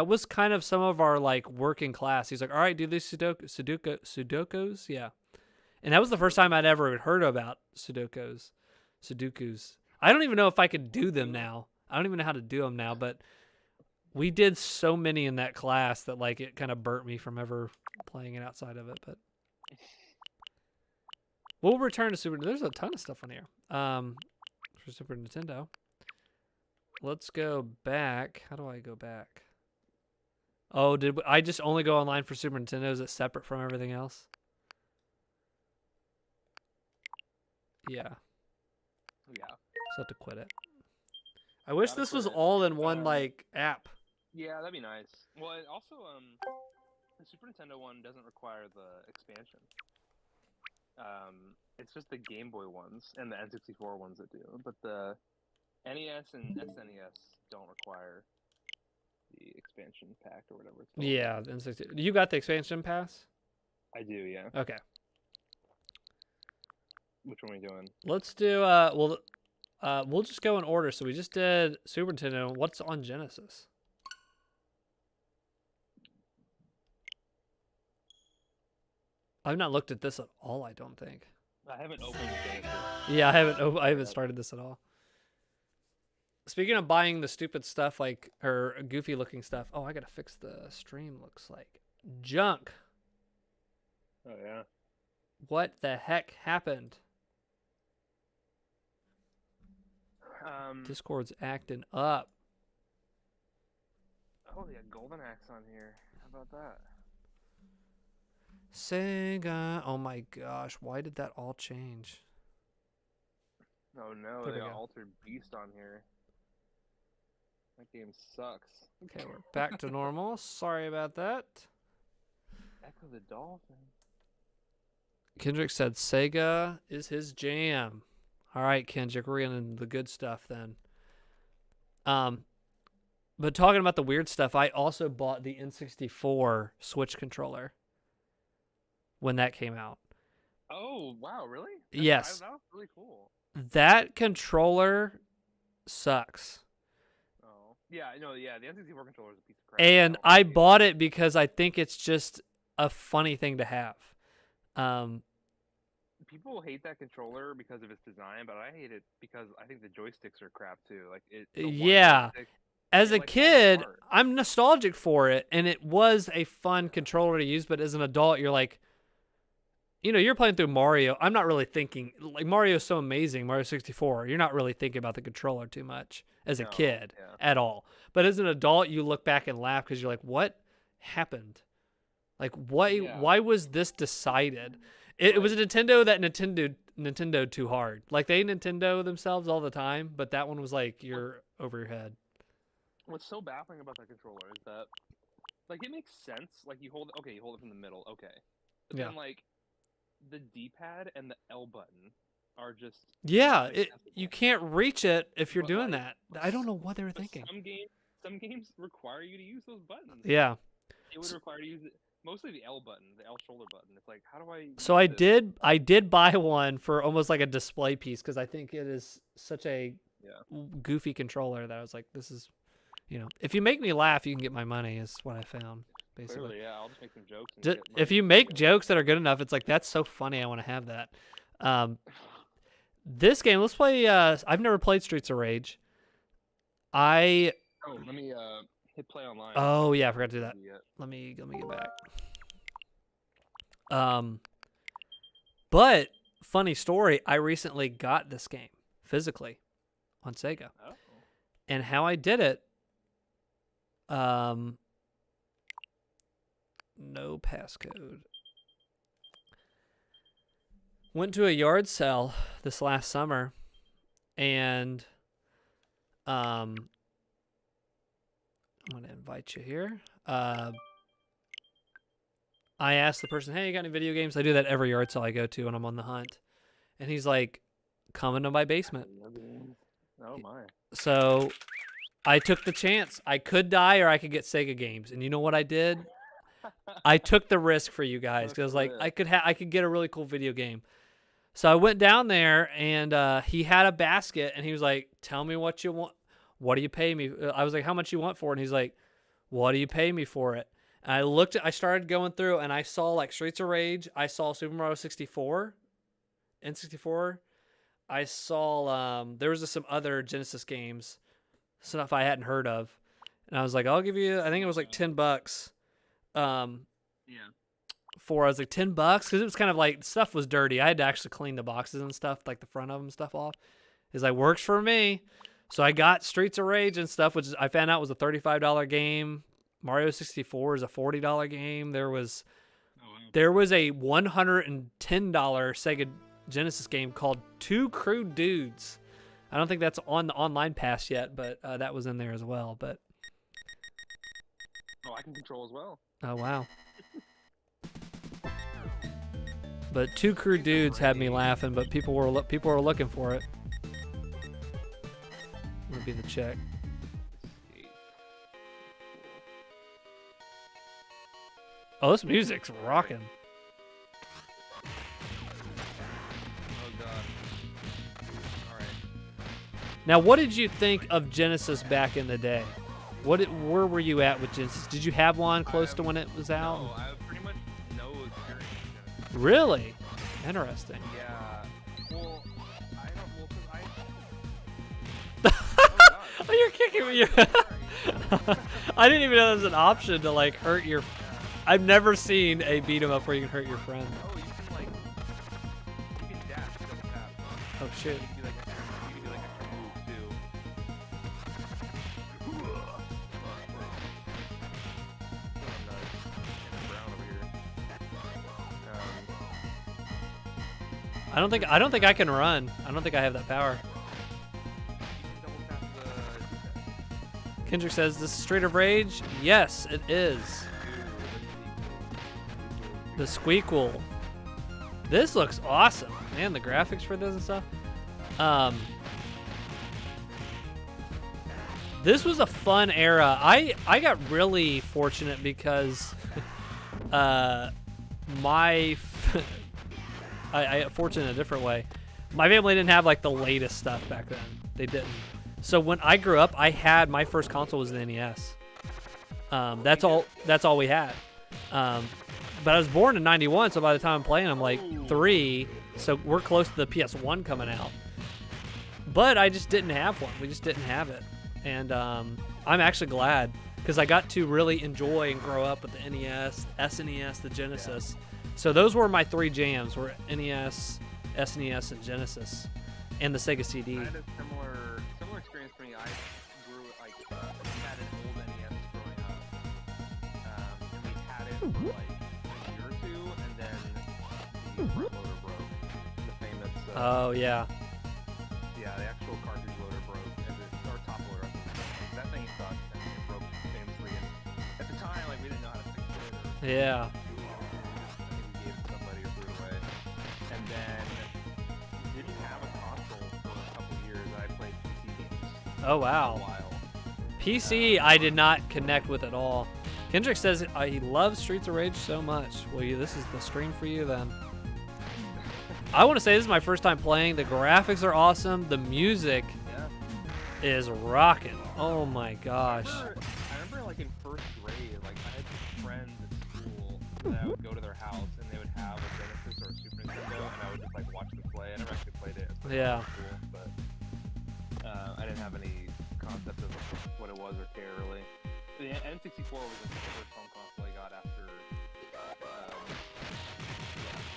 was kind of some of our like working class. He's like, all right, do these Sudokus, yeah. And that was the first time I'd ever heard about Sudokus. I don't even know if I could do them now. I don't even know how to do them now, but we did so many in that class that like it kind of burnt me from ever playing it outside of it. But we'll return to Super. There's a ton of stuff on here. For Super Nintendo. Let's go back. How do I go back? Oh, did I just only go online for Super Nintendo? Is it separate from everything else? Yeah. Yeah. So I have to quit it. I wish this was all in one like app. Yeah, that'd be nice. Well, it also the Super Nintendo one doesn't require the expansion. It's just the Game Boy ones and the N64 ones that do, but the NES and SNES don't require the expansion pack or whatever it's called. Yeah, the N64. You got the expansion pass? I do, yeah. Okay. Which one are we doing? Let's do we'll just go in order. So we just did Super Nintendo. What's on Genesis? I've not looked at this at all, I don't think. I haven't opened Genesis. Yeah, I haven't started this at all. Speaking of buying the stupid stuff or goofy looking stuff. Oh, I gotta fix the stream. Looks like junk. Oh yeah. What the heck happened? Discord's acting up. Oh, they got Golden Axe on here. How about that? Sega. Oh my gosh, why did that all change? Oh no, There they we got go. Altered Beast on here. That game sucks. Okay, we're back to normal. Sorry about that. Echo the Dolphin. Kendrick said Sega is his jam. All right, Kendrick, we're getting into the good stuff then. But talking about the weird stuff, I also bought the N64 Switch controller when that came out. Oh wow, really? Yes. That was really cool. That controller sucks. Oh. Yeah, no, yeah, the N64 controller is a piece of crap. And I I don't like bought it because I think it's just a funny thing to have. Um, people hate that controller because of its design, but I hate it because I think the joysticks are crap too. Like the one yeah, joystick, as it a like falls kid, apart. I'm nostalgic for it, and it was a fun controller to use. But as an adult, you're like, you're playing through Mario. I'm not really thinking like Mario's so amazing, Mario 64. You're not really thinking about the controller too much as a No, kid yeah, at all. But as an adult, you look back and laugh because you're like, what happened? Like, yeah, why was this decided? It was a like Nintendo that Nintendo too hard. Like they Nintendo themselves all the time, but that one was like what, you're over your head. what's so baffling about that controller is that like it makes sense. Like you hold it from the middle, okay, but Yeah. then like the D-pad and the L button are just not Yeah, you accessible. can't reach it if you're But doing like, that. I don't know what they were but thinking. some games require you to use those buttons. Yeah. It would require you to use mostly the L button, the L shoulder button. It's like, how do I So use this? I did buy one for almost like a display piece because I think it is such a Yeah, goofy controller that I was like, this is, if you make me laugh, you can get my money. Is what I found basically. clearly, yeah. I'll just make some jokes and Just, get if money. you make jokes that are good enough, it's like that's so funny. I want to have that. Um, this game, let's play. I've never played Streets of Rage. I Oh, let me hit play online. oh yeah, I forgot to do that. Yeah. Let me get back. But funny story, I recently got this game physically on Sega, Oh. and how I did it. No passcode. Went to a yard sale this last summer, and I'm gonna invite you here. I asked the person, "Hey, you got any video games?" I do that every yard sale I go to when I'm on the hunt, and he's like, "Come into my basement." Oh my. So I took the chance. I could die or I could get Sega games, and you know what I did? I took the risk for you guys because like I could get a really cool video game. So I went down there and he had a basket and he was like, "Tell me what you want. What do you pay me?" I was like, "How much you want for it?" And he's like, "What do you pay me for it?" And I started going through and I saw like Streets of Rage. I saw Super Mario 64, N64. I saw there was just some other Genesis games, stuff I hadn't heard of, and I was like, "I'll give you." I think it was like $10. Yeah. For I was like $10 because it was kind of like stuff was dirty. I had to actually clean the boxes and stuff, like the front of them stuff off. It's like works for me. So I got Streets of Rage and stuff, which I found out was a $35 game. Mario 64 is a $40 game. There was a $110 Sega Genesis game called Two Crude Dudes. I don't think that's on the online pass yet, but that was in there as well. But Oh, I can control as well. oh wow. But Two Crude Dudes had me laughing, but people were looking for it. Would be the check. Oh, this music's rocking. Oh god. All right. Now, what did you think of Genesis back in the day? Where were you at with Genesis? Did you have one close to when it was out? No, I have pretty much no experience with Genesis. Really? Interesting. Yeah. Well, I don't. Well, cause I. Oh god. Oh, you're kicking me. I didn't even know there was an option to like hurt your. I've never seen a beat 'em up where you can hurt your friend. Oh, you can like. You can dash double tap. Oh shit. You can do like extra moves too. I don't think I can run. I don't think I have that power. Kendrick says, "This is Street of Rage." Yes, it is. The Squeakquel. This looks awesome, man. The graphics for this and stuff. This was a fun era. I got really fortunate because I fortunate in a different way. My family didn't have like the latest stuff back then. They didn't. So when I grew up, I had my first console was the NES. That's all we had. But I was born in '91, so by the time I'm playing, I'm like 3. So we're close to the PS1 coming out. But I just didn't have one. We just didn't have it, and I'm actually glad because I got to really enjoy and grow up with the NES, SNES, the Genesis. So those were my 3 jams: were NES, SNES, and Genesis, and the Sega CD. I had a similar experience for me. I grew had an old NES growing up, and we had it for like a year or 2, and then the loader broke. The famous. Oh yeah. Yeah, the actual cartridge loader broke, or top loader. That thing sucked, and it broke famously. And at the time, like we didn't know how to fix it. Yeah. I think we gave it to somebody or threw it away. And then didn't have a console for a couple years. I played PC games. Oh wow. For a while. PC, I did not connect with at all. Kendrick says he loves Streets of Rage so much. Well, this is the stream for you then. I want to say this is my first time playing. The graphics are awesome. The music is rocking. Oh my gosh. I remember like in first grade, like I had friends at school that I would go to their house and they would have a Genesis or a Super Nintendo, and I would just like watch them play. I never actually played it. Yeah. Cool, but I didn't have any concept of what it was or care really. The N64 was like the first home console I got after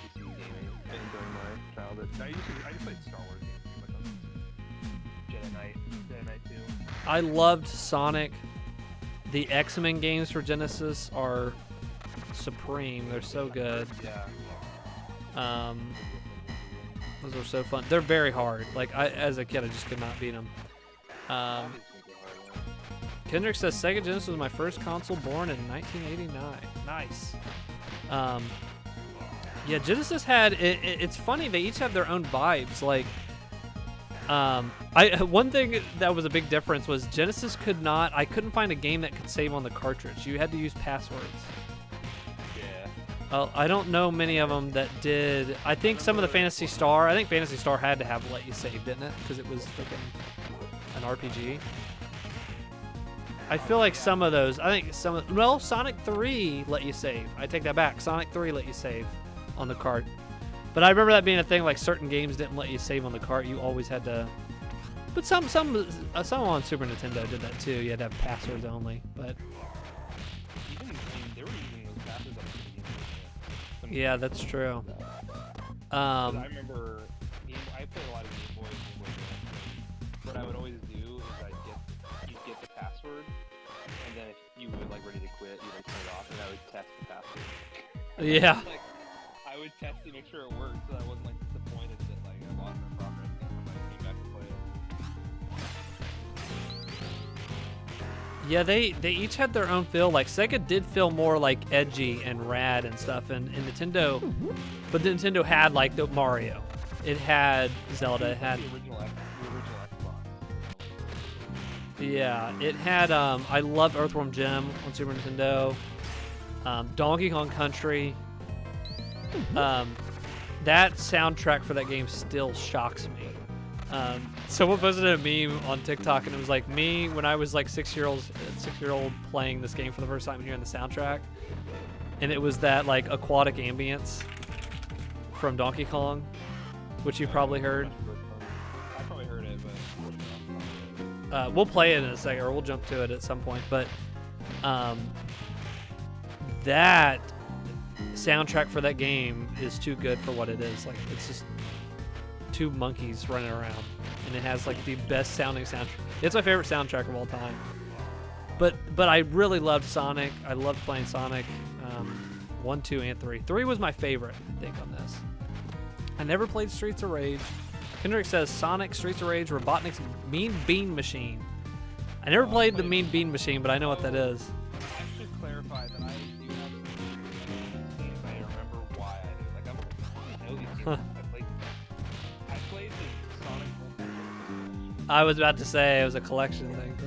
PC gaming during my childhood. I just played Star Wars games pretty much on Jedi Knight 2. I loved Sonic. The X-Men games for Genesis are supreme. They're so good. Yeah. Those are so fun. They're very hard. Like as a kid, I just could not beat them. Kendrick says Sega Genesis was my first console, born in 1989. Nice. Yeah, Genesis had. It's funny. They each have their own vibes. Like, one thing that was a big difference was Genesis could not. I couldn't find a game that could save on the cartridge. You had to use passwords. Yeah. I don't know many of them that did. I think some of the Phantasy Star. I think Phantasy Star had to have let you save, didn't it? Because it was freaking an RPG. I feel like some of those. I think some. Well, Sonic 3 let you save. I take that back. Sonic 3 let you save on the cart. But I remember that being a thing. Like certain games didn't let you save on the cart. You always had to. But some on Super Nintendo did that too. You had to have passwords only. But They were using those passwords on the yeah, that's true. I remember I played a lot of Game Boy games. What I would always do is you'd get the password, and then if you were like ready to quit, you'd like turn it off, and I would test the password. Yeah. Like, I would test to make sure it worked, so I wasn't like disappointed that like I lost my progress and I came back to play it. Yeah, they each had their own feel. Like Sega did feel more like edgy and rad and stuff, and Nintendo, but Nintendo had like the Mario, it had Zelda, it had the original Xbox. yeah, it had I loved Earthworm Jim on Super Nintendo, Donkey Kong Country. That soundtrack for that game still shocks me. Someone posted a meme on TikTok, and it was like me when I was like 6-year-old playing this game for the first time and hearing the soundtrack, and it was that like aquatic ambience from Donkey Kong, which you probably heard. I probably heard it, but We'll play it in a second, or we'll jump to it at some point. But that soundtrack for that game is too good for what it is. Like it's just two monkeys running around, and it has like the best sounding soundtrack. It's my favorite soundtrack of all time. But I really loved Sonic. I loved playing Sonic 1, 2, and 3. 3 was my favorite, I think, on this. I never played Streets of Rage. Kendrick says Sonic, Streets of Rage, Robotnik's Mean Bean Machine. I never played the Mean Bean Machine, but I know what that is. I should clarify that I do have some games. I remember why I do. Like I know these games. I played the Sonic. I was about to say it was a collection thing.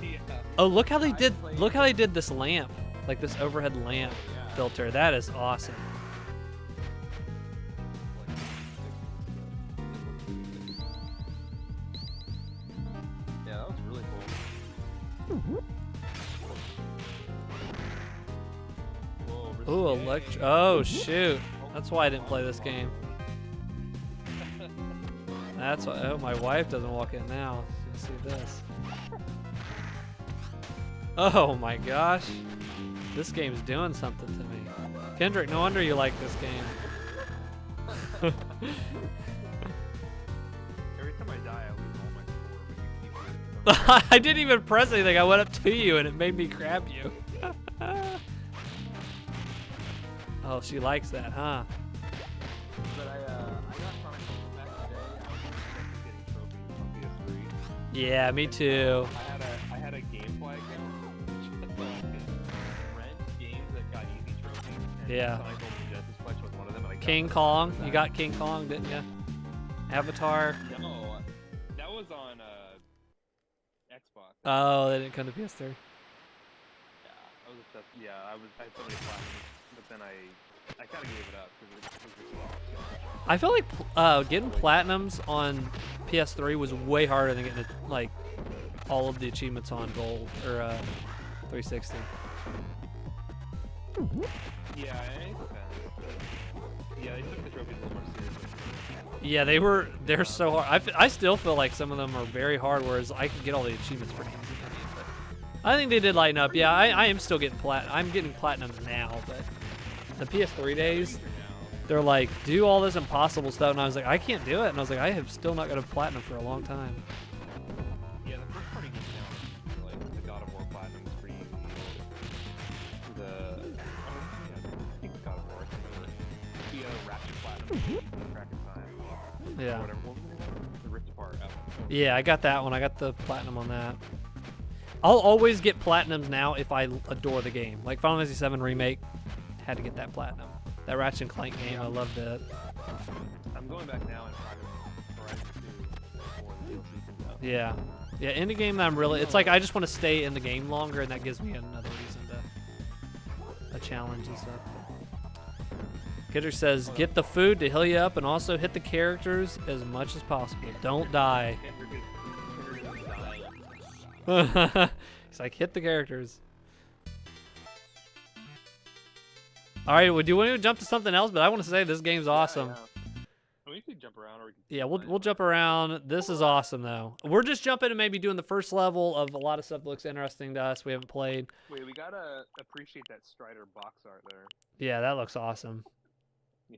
Yeah. Oh, look how they did this lamp, like this overhead lamp filter. That is awesome. Yeah, Whoa, Ooh, risque. oh shoot. That's why I didn't play this game. That's why. Oh, my wife doesn't walk in now. You see this? Oh my gosh, this game's doing something to me. Kendrick, no wonder you like this game. Every time I die, I lose all my score, but you keep I didn't even press anything. I went up to you and it made me grab you. Oh, she likes that, huh? But I got Sonic back today. I was getting trophies on PS3. Yeah, me too. I had a GameFly account so I could rent games that got easy trophies. And Yeah. Sonic Ultimate Genesis Collection was one of them. And I got King that. Kong. You got King Kong, didn't you? Avatar. No, that was on Xbox. Oh, they didn't come to PS3. Yeah, I was obsessed. Yeah, I had so many platinums, but then I kind of gave it up because it was just I feel like getting platinums on PS3 was way harder than getting like all of the achievements on Gold or 360. Yeah, it depends. Yeah, they took the trophies a little more seriously. Yeah, they're so hard. I still feel like some of them are very hard, whereas I could get all the achievements pretty easy. But I think they did lighten up. Yeah, I am still getting I'm getting platinums now, but the PS3 days, they're like, do all this impossible stuff, and I was like, I can't do it, and I was like, I have still not got a platinum for a long time. Yeah, the first party games now, like the God of War Platinum is pretty easy. I think God of War, the Ratchet Platinum, Crack of Time, Yeah. whatever. What was the name of it? The Rift Apart. Yeah, I got that one. I got the platinum on that. I'll always get platinums now if I adore the game. Like Final Fantasy VII Remake, had to get that platinum. That Ratchet and Clank game, I loved it. I'm going back now and Horizon 2 before the DLC comes out. Yeah. Yeah, indie game that I'm really, it's like I just want to stay in the game longer, and that gives me another reason to, a challenge and stuff. Kidder says, get the food to heal you up and also hit the characters as much as possible. Don't die. He's like, hit the characters. All right, well, do you want to jump to something else? But I want to say this game's awesome. Yeah. We can jump around, or we can. Yeah, we'll jump around. This is awesome though. We're just jumping and maybe doing the first level of a lot of stuff that looks interesting to us. We haven't played. Wait, we gotta appreciate that Strider box art there. Yeah, that looks awesome. Yeah.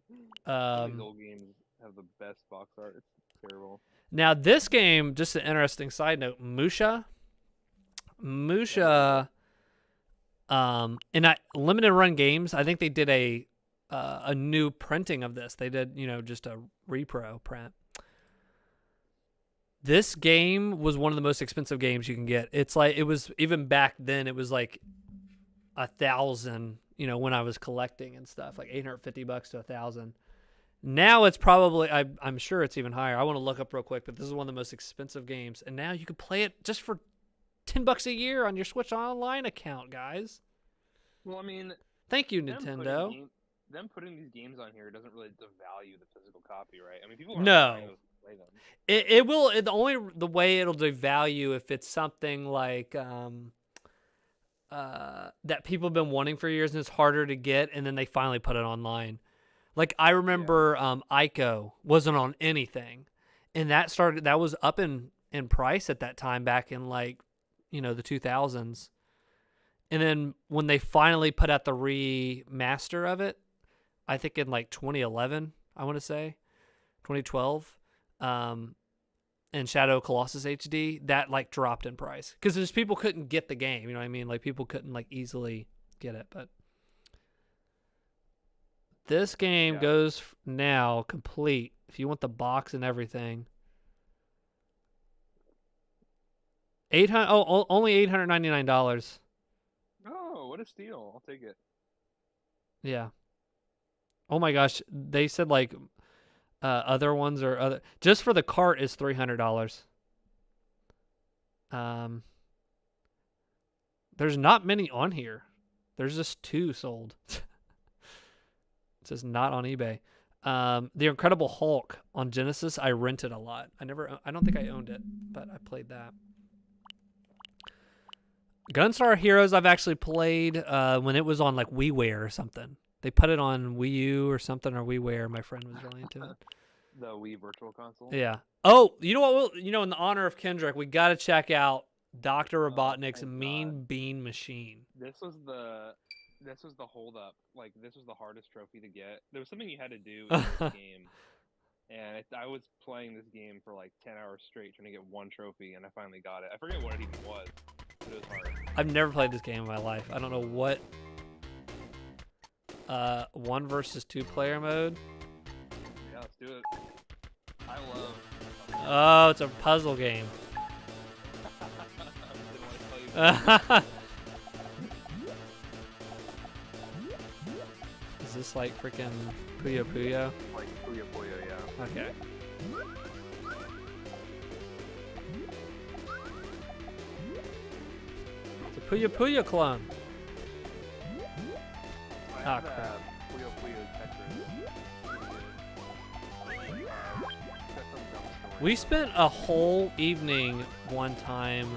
These Um, old games have the best box art. It's terrible. now this game, just an interesting side note, Musha, in that limited run games, I think they did a new printing of this. They did, just a repro print. This game was one of the most expensive games you can get. It's like, it was, even back then, it was like 1,000, when I was collecting and stuff, like $850 to 1,000. Now it's probably, I'm sure it's even higher. I want to look up real quick, but this is one of the most expensive games. And now you can play it just for $10 a year on your Switch Online account, guys. Well, I mean, Thank you, Nintendo. Them putting these games on here doesn't really devalue the physical copy, right? I mean, people aren't No. buying those to play them. It will, the way it'll devalue if it's something like that people have been wanting for years and it's harder to get, and then they finally put it online. Like I remember Ico wasn't on anything, and that was up in price at that time back in like the 2000s. And then when they finally put out the remaster of it, I think in like 2011, I want to say 2012, and Shadow Colossus HD, that like dropped in price because there's people couldn't get the game. You know what I mean? Like people couldn't like easily get it. But this game goes now complete. If you want the box and everything, only $899. Oh, what a steal! I'll take it. Yeah. Oh my gosh, they said like other ones or other just for the cart is $300. There's not many on here. There's just 2 sold. It says not on eBay. The Incredible Hulk on Genesis, I rented a lot. I don't think I owned it, but I played that. Gunstar Heroes I've actually played when it was on like WiiWare or something. They put it on Wii U or something, or WiiWare. My friend was really into it. The Wii Virtual Console. Yeah. Oh, you know what? In the honor of Kendrick, we got to check out Dr. Oh, Robotnik's thank Mean God. Bean Machine. This was the holdup. Like this was the hardest trophy to get. There was something you had to do in this game, and I was playing this game for like 10 hours straight trying to get one trophy, and I finally got it. I forget what it even was, but it was hard. I've never played this game in my life. I don't know what. 1 versus 2 player mode. Yeah, let's do it. I love. Oh, it's a puzzle game. Is this like freaking Puyo Puyo? Like Puyo Puyo, yeah. Okay. It's a Puyo Puyo clone. I Oh, crap. Puyo Puyo Tetris. We spent a whole evening one time,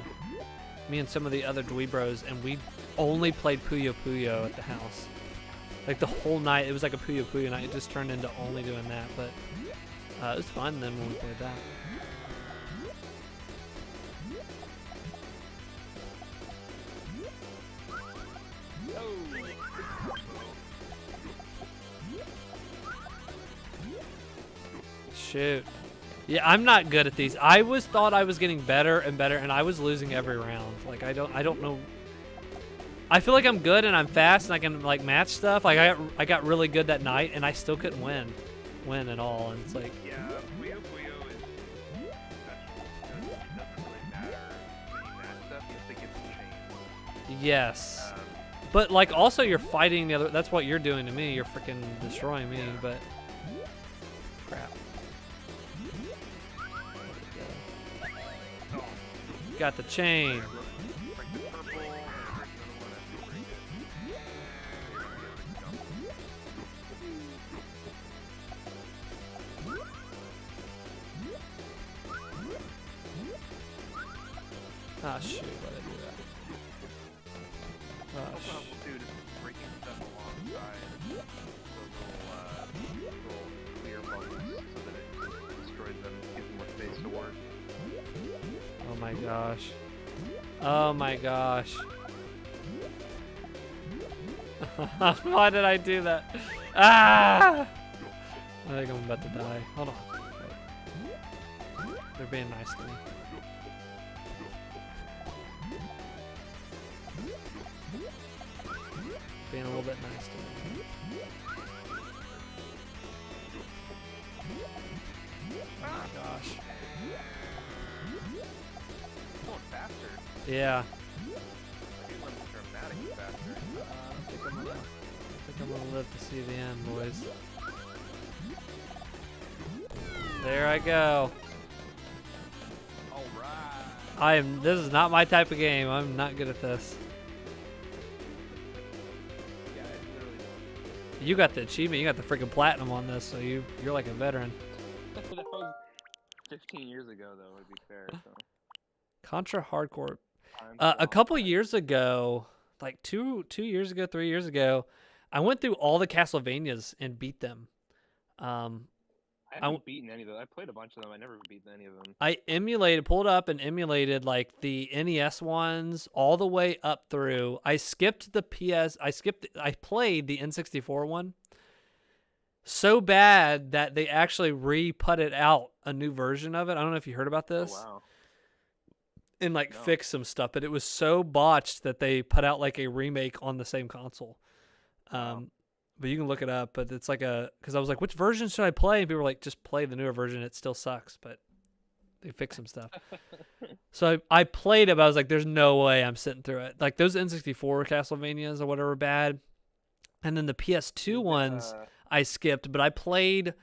me and some of the other Dweebros, and we only played Puyo Puyo at the house. Like the whole night, it was like a Puyo Puyo night. It just turned into only doing that, but it was fun then when we played that. Shoot. Yeah, I'm not good at these. I thought I was getting better and better, and I was losing every round. Like I don't know. I feel like I'm good and I'm fast and I can like match stuff. Like I got really good that night, and I still couldn't win at all. And it's like, yeah, Puyo Puyo is special because it doesn't really matter when you match stuff. You have to get the chains. yes. But like also you're fighting the other. That's what you're doing to me. You're freaking destroying me. Yeah. But crap. Got the chain. Ah, shoot, why did I do that? Oh, Dude, it's breaking stuff alongside the little clear bubbles so that it destroys them, gives them more space to work. oh my gosh. Oh my gosh. Why did I do that? Ah! I think I'm about to die. Hold on. Wait. They're being nice to me. Being a little bit nice to me. Oh my gosh. Going faster. Yeah. It went dramatically faster. I think I'm gonna live to see the end, boys. There I go. Alright. This is not my type of game. I'm not good at this. Yeah, it's literally. You got the achievement. You got the freaking platinum on this, so you're like a veteran. That was 15 years ago, though, to be fair. So. Contra Hardcore. Time's A long couple back. years ago, like 2 years ago, 3 years ago, I went through all the Castlevanias and beat them. I haven't beaten any of them. I played a bunch of them. I never beaten any of them. I pulled up and emulated like the NES ones all the way up through. I skipped the PS. I played the N64 one so bad that they actually re-put it out, a new version of it. I don't know if you heard about this. Oh, wow. And like No. fix some stuff, but it was so botched that they put out like a remake on the same console. Wow. But you can look it up. But it's like because I was like, which version should I play? And people were like, just play the newer version. It still sucks, but they fix some stuff. So I played it, but I was like, there's no way I'm sitting through it. Like those N64 Castlevanias or whatever were bad, and then the PS2 ones I skipped, but I played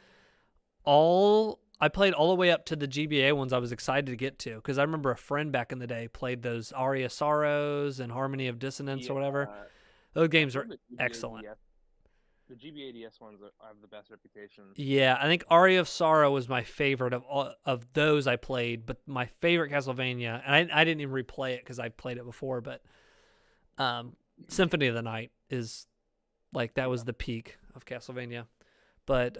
all the way up to the GBA ones I was excited to get to, because I remember a friend back in the day played those Aria Sorrows and Harmony of Dissonance or whatever. Those games are excellent. The GBA DS ones have the best reputation. Yeah, I think Aria of Sorrow was my favorite of those I played, but my favorite Castlevania, and I didn't even replay it because I played it before, but Symphony of the Night is like that was the peak of Castlevania. But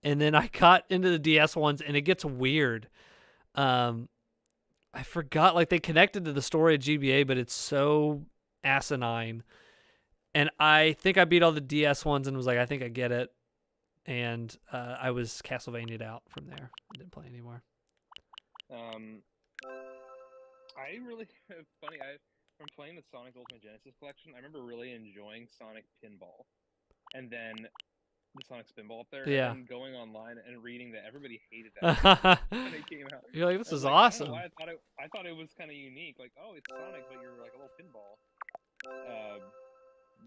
and then I got into the DS ones, and it gets weird. I forgot, like, they connected to the story of GBA, but it's so asinine. And I think I beat all the DS ones and was like, I think I get it. And I was Castlevania'd out from there. I didn't play anymore. I really funny. From playing the Sonic Ultimate Genesis collection, I remember really enjoying Sonic Pinball, and then the Sonic Spinball up there, Yeah. and then going online and reading that everybody hated that when it came out. You're like, this I was is like, I don't awesome. know why I thought it was kind of unique. Like, oh, it's Sonic, but you're like a little pinball.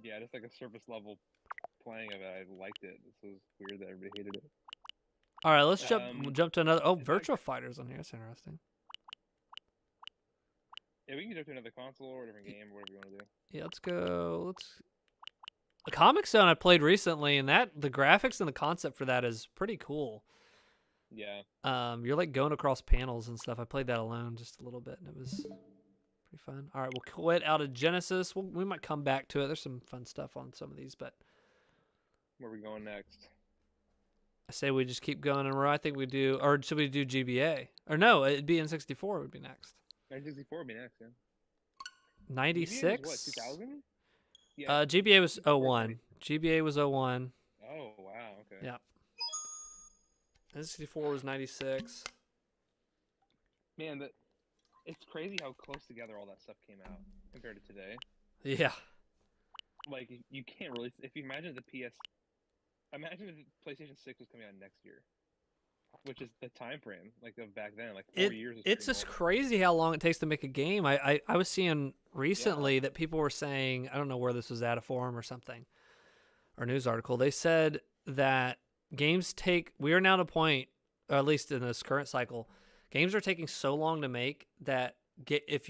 Yeah, just like a surface level playing of it. I liked it. This was weird that everybody hated it. All right, let's jump to another. Oh, is Virtua that- Fighters on here. That's interesting. Yeah, we can jump to another console or a different game, whatever you want to do. Yeah, let's go. The Comic Zone I played recently, and that the graphics and the concept for that is pretty cool. Yeah. You're like going across panels and stuff. I played that alone just a little bit, and it was pretty fun. All right, we'll quit out of Genesis. We might come back to it. There's some fun stuff on some of these, but Where are we going next? I say we just keep going in a row. I think we do, or should we do GBA? Or no, it'd be N64 would be next. 1964 would be next, yeah. 96? What, 2000? Yeah. GBA was 01. GBA was 01. Oh, wow, okay. Yeah. N64 was 96. Man, it's crazy how close together all that stuff came out compared to today. Yeah. Like, you can't really... If you imagine Imagine if PlayStation 6 was coming out next year. Which is the time frame, like, of back then. Like, 4 years. It's just crazy how long it takes to make a game. I was seeing recently that people were saying, I don't know where this was at, a forum or something, or a news article. They said that games we are now at a point, or at least in this current cycle, games are taking so long to make that if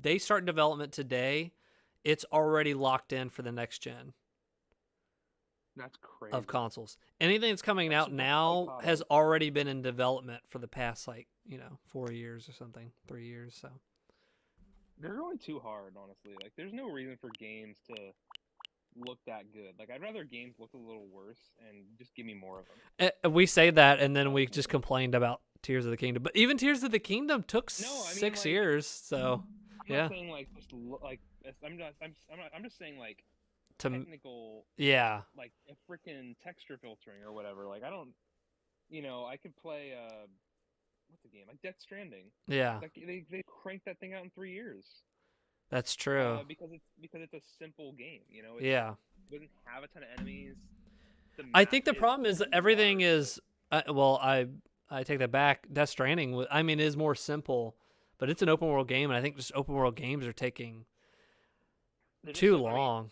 they start development today, it's already locked in for the next gen. That's crazy. Of consoles. Anything that's coming out now has already been in development for the past, 4 years or something, 3 years. So they're going too hard, honestly. Like, there's no reason for games to look that good. Like, I'd rather games look a little worse and just give me more of them. We say that, and then we just complained about Tears of the Kingdom. But even Tears of the Kingdom took 6 years. So I'm not saying I'm just saying like technical, like a freaking texture filtering or whatever. Like, I don't, I could play what's the game, like Death Stranding. Yeah, like they cranked that thing out in 3 years. That's true. Because it's a simple game, It doesn't have a ton of enemies. I think the problem is everything is I take that back. Death Stranding, is more simple, but it's an open world game, and I think just open world games are taking too long.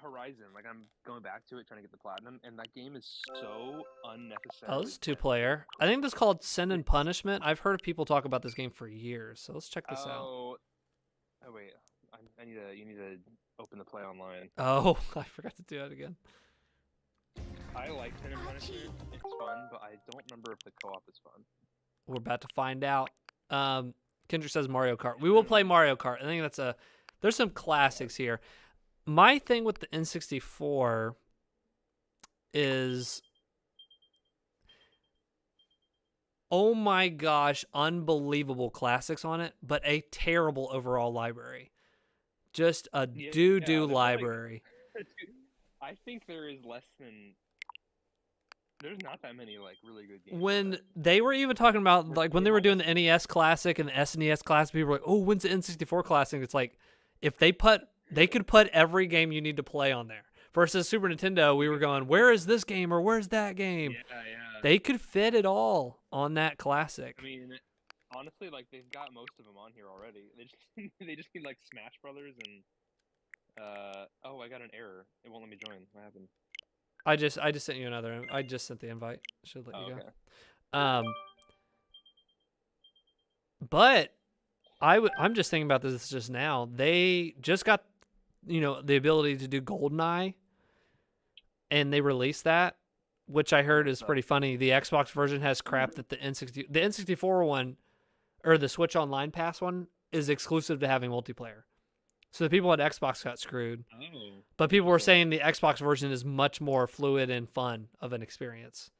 Horizon, like, I'm going back to it, trying to get the platinum, and that game is so unnecessary. Oh, this is 2-player. I think this is called Sin and Punishment. I've heard people talk about this game for years, so let's check this out. Oh wait, you need to open the play online. Oh, I forgot to do that again. I like Sin and Punishment. It's fun, but I don't remember if the co-op is fun. We're about to find out. Kendrick says Mario Kart. We will play Mario Kart. I think there's some classics here. My thing with the N64 is, oh my gosh, unbelievable classics on it, but a terrible overall library. Just a doo-doo library. I think there's not that many, like, really good games. When they were even talking about, like, when they were doing the NES Classic and the SNES Classic, people were like, oh, when's the N64 Classic? It's like, if they could put every game you need to play on there. Versus Super Nintendo, we were going, where is this game or where's that game? Yeah. They could fit it all on that Classic. Honestly, like, they've got most of them on here already. They just need, like, Smash Brothers and I got an error. It won't let me join. What happened? I just sent you another. I just sent the invite. Should let you go. Okay. But I'm just thinking about this just now. They just got, the ability to do GoldenEye, and they released that, which I heard is pretty funny. The Xbox version has crap that the N64 one, or the Switch Online Pass one, is exclusive to having multiplayer. So the people at Xbox got screwed. Oh. But people were Okay. saying the Xbox version is much more fluid and fun of an experience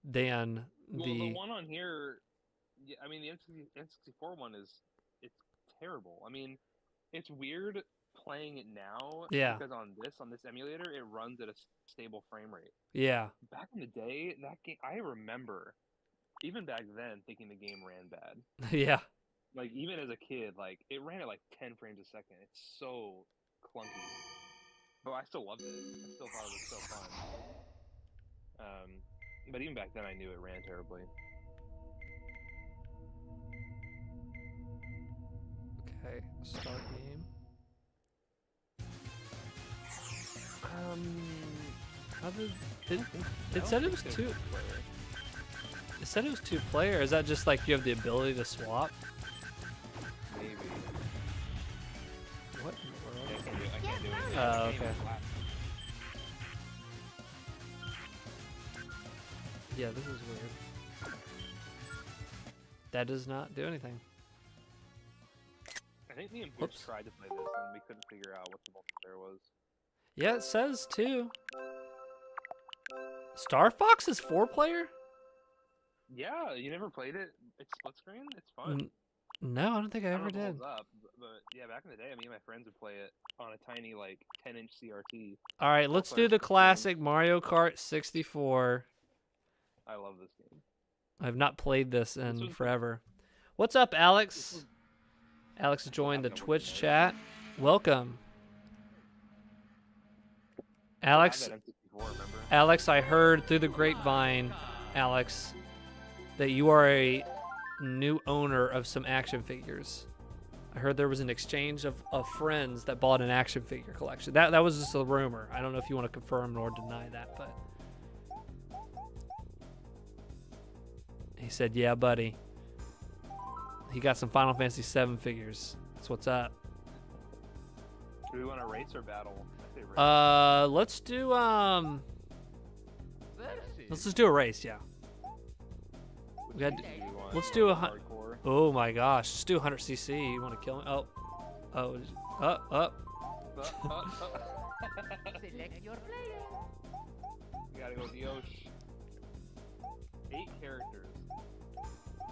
than Well, the the one on here, yeah, I mean, the N64 one it's terrible. I mean, it's weird playing it now yeah, because on this emulator, it runs at a stable frame rate. yeah, Back in the day, that game, I remember, even back then, thinking the game ran bad. yeah. Like, even as a kid, like, it ran at like 10 frames a second. It's so clunky. But I still loved it. I still thought it was so fun. But even back then, I knew it ran terribly. Okay, start game. How did it? It said it was two. It said it was 2-player. Is that just like you have the ability to swap? Maybe. What in the world? Yeah, I can't do anything. Oh, The game okay. is flat. Yeah, this is weird. That does not do anything. I think me and Pierce Whoops. tried to play this and we couldn't figure out what the multiplayer was. Yeah, it says 2. Star Fox is 4-player? Yeah, you never played it? It's split screen? It's fun. No, I don't think I I don't ever know if it did. holds up, but yeah, back in the day, me and my friends would play it on a tiny, like, 10-inch CRT. All right, let's do the classic Mario Kart 64. I love this game. I've not played this in was- forever. What's up, Alex? This was- Alex joined the I've never Twitch played it. chat. Welcome. Alex, I had that N64, remember? Alex, I heard through the grapevine, Alex, that you are a new owner of some action figures. I heard there was an exchange of friends that bought an action figure collection. That was just a rumor. I don't know if you want to confirm or deny that, but he said, "Yeah, buddy." He got some Final Fantasy VII figures. That's what's up. Do we want to race or battle? I say race. Let's just do a race, yeah. Which we got- do you want? let's do a hardcore. Oh my gosh, just do 100cc. You want to kill me? Oh. Select your player. We gotta go with Yosh. 8 characters.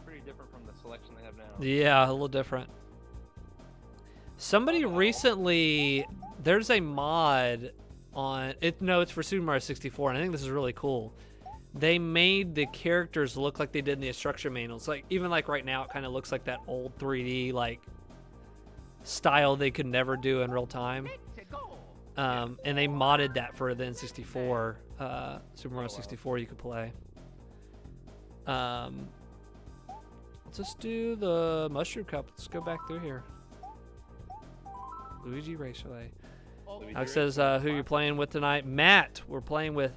Pretty different from the selection they have now. Yeah, a little different. Somebody recently, there's a mod on it. No, it's for Super Mario 64, and I think this is really cool. They made the characters look like they did in the instruction manuals. Like even like right now, it kind of looks like that old 3D like style they could never do in real time. Let's go. And they modded that for the N64, Super Mario 64 you could play. Let's just do the Mushroom Cup. Let's go back through here. Luigi Race Relay. Luigi Alex Race says, who you playing with tonight? Matt. I'm playing with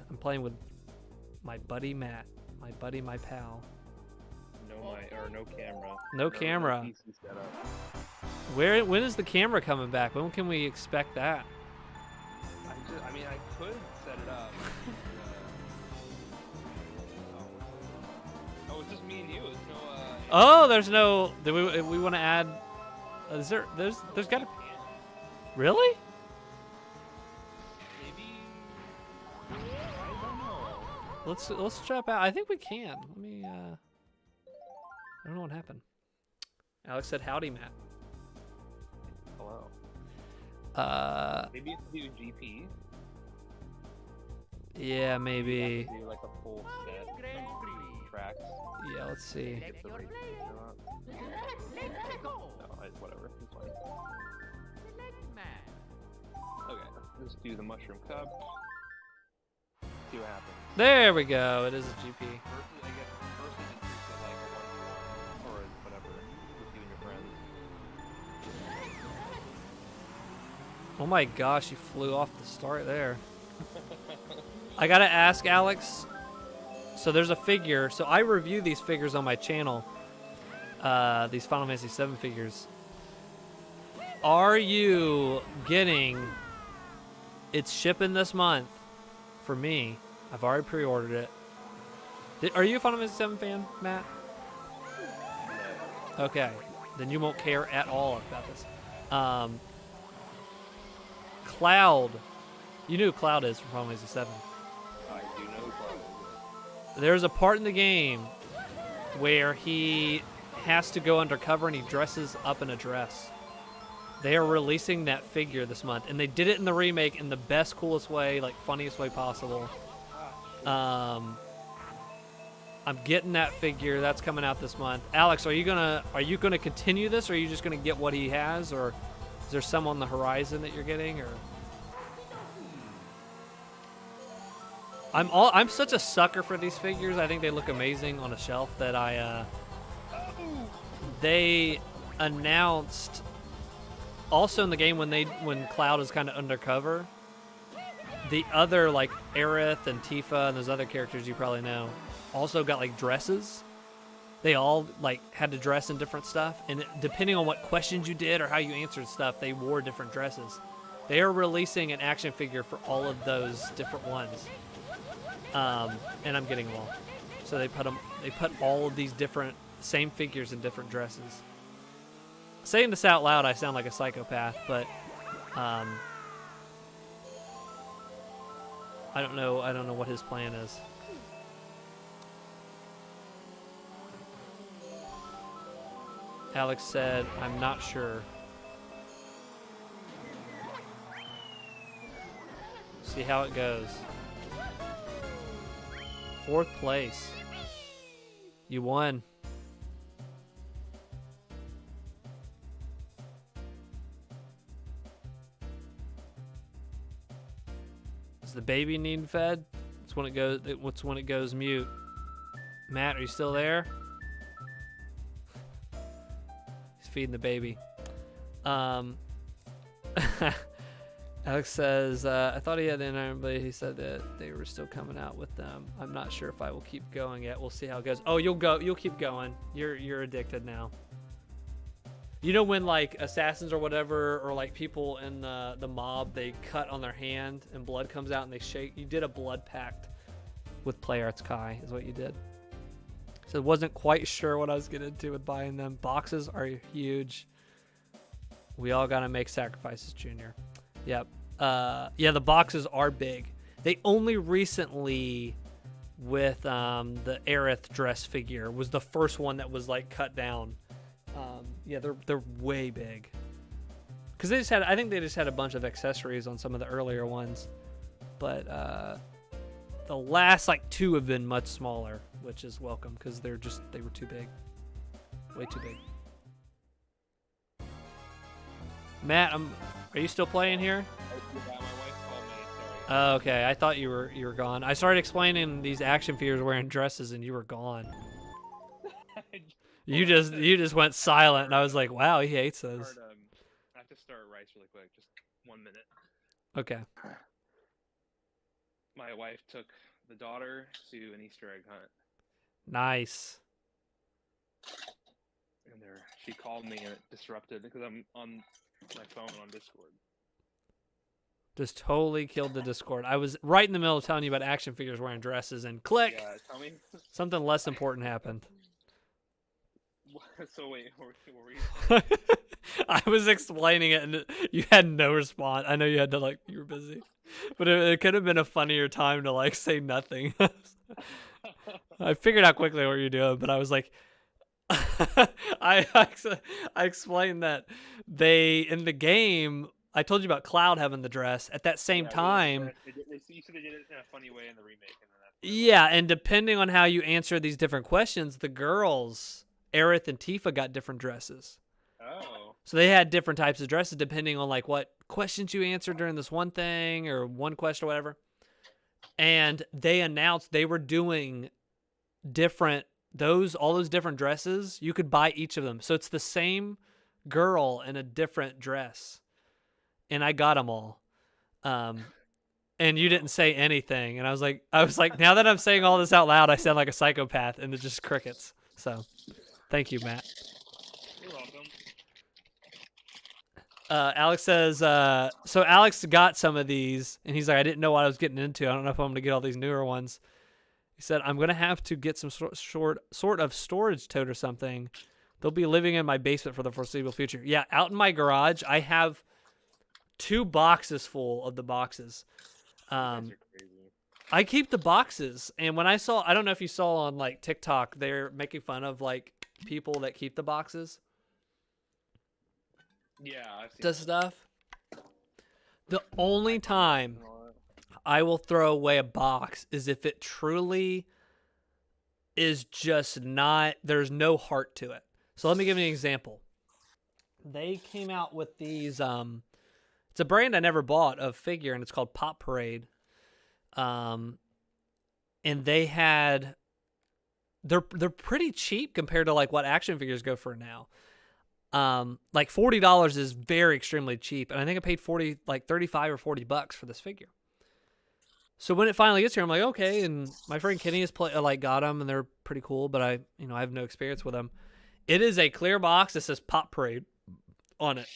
my buddy Matt. My buddy, my pal. No camera. No camera. PC setup. When is the camera coming back? When can we expect that? I mean, I could set it up. Oh, it's just me and you. It's no. Oh, there's no. Do we want to add? There's got to. Really? Maybe. I don't know. Let's drop out. I think we can. Let me. I don't know what happened. Alex said, "Howdy, Matt." Hello. Maybe if you do GP. Yeah, maybe. Do like a full set of tracks. Yeah, let's see. Get the Your race player. show up. Let's go. No, whatever. It's fine. Select man. Okay, let's do the Mushroom Cup. See what happens. There we go. It is a GP. Versus, I guess, versus it treats it like a 1v1 or whatever with you and your friends. Oh my gosh, you flew off the start there. I gotta ask Alex. So there's a figure. So I review these figures on my channel. These Final Fantasy VII figures. Are you getting? It's shipping this month. For me, I've already pre-ordered it. Are you a Final Fantasy VII fan, Matt? Okay, then you won't care at all about this. Cloud. You knew who Cloud is from Final Fantasy VII. I do know Cloud. There's a part in the game where he has to go undercover and he dresses up in a dress. They are releasing that figure this month, and they did it in the remake in the best, coolest way, like funniest way possible. I'm getting that figure. That's coming out this month. Alex, are you gonna continue this, or are you just gonna get what he has, or is there some on the horizon that you're getting, or? I'm such a sucker for these figures. I think they look amazing on a shelf that they announced also in the game when Cloud is kind of undercover. The other like Aerith and Tifa and those other characters you probably know also got like dresses. They all like had to dress in different stuff, and depending on what questions you did or how you answered stuff, they wore different dresses. They are releasing an action figure for all of those different ones. And I'm getting them all. So they put all of these different same figures in different dresses. Saying this out loud, I sound like a psychopath, but I don't know what his plan is. Alex said, "I'm not sure." See how it goes. 4th place. You won. Does the baby need fed? It's when it goes mute. Matt, are you still there? He's feeding the baby. Alex says, I thought he had the name, but he said that they were still coming out with them. I'm not sure if I will keep going yet. We'll see how it goes. Oh, you'll keep going. You're addicted now. You know when like assassins or whatever, or like people in the mob, they cut on their hand and blood comes out and they shake. You did a blood pact with PlayArts Kai is what you did. So wasn't quite sure what I was getting into with buying them. Boxes are huge. We all gotta make sacrifices, Junior. Yep. Yeah, the boxes are big. They only recently, with the Aerith dress figure, was the first one that was like cut down. Yeah, they're way big. Cause I think they just had a bunch of accessories on some of the earlier ones, but the last like 2 have been much smaller, which is welcome because they were too big, way too big. Matt, are you still playing here? Yeah, my wife called me. Sorry. Oh, okay, I thought you were gone. I started explaining these action figures wearing dresses, and you were gone. You just went silent, and I was like, "Wow, he hates those." I have to start rice really quick. Just 1 minute. Okay. My wife took the daughter to an Easter egg hunt. Nice. And she called me and it disrupted because I'm on my phone on Discord. Just totally killed the Discord. I was right in the middle of telling you about action figures wearing dresses, and click! Yeah, tell me. Something less important happened. So wait, were you? I was explaining it, and you had no response. I know you had to, like, you were busy. But it could have been a funnier time to, like, say nothing. I figured out quickly what you're doing, but I was like... I explained that in the game, I told you about Cloud having the dress. At that same time... You said they did it in a funny way in the remake. Yeah, and depending on how you answer these different questions, the girls, Aerith and Tifa, got different dresses. Oh. So they had different types of dresses depending on like what questions you answered during this one thing or one question or whatever. And they announced they were doing all those different dresses. You could buy each of them. So it's the same girl in a different dress. And I got them all. And you didn't say anything. And I was like, now that I'm saying all this out loud, I sound like a psychopath, and it's just crickets. So thank you, Matt. You're welcome. Alex says, so Alex got some of these, and he's like, I didn't know what I was getting into. I don't know if I'm going to get all these newer ones. He said, I'm going to have to get some sort of storage tote or something. They'll be living in my basement for the foreseeable future. Yeah, out in my garage, I have 2 boxes full of the boxes. You guys are crazy. I keep the boxes, and when I don't know if you saw on like TikTok, they're making fun of like people that keep the boxes. Yeah, I've seen To that. stuff. The only time I will throw away a box is if it truly is just not, there's no heart to it. So let me give you an example. They came out with these, it's a brand I never bought of figure, and it's called Pop Parade. And they had, they're pretty cheap compared to like what action figures go for now. Like $40 is very extremely cheap, and I think I paid 35 or $40 for this figure. So when it finally gets here, I'm like, okay. And my friend Kenny has got them, and they're pretty cool, but I have no experience with them. It is a clear box that says Pop Parade on it.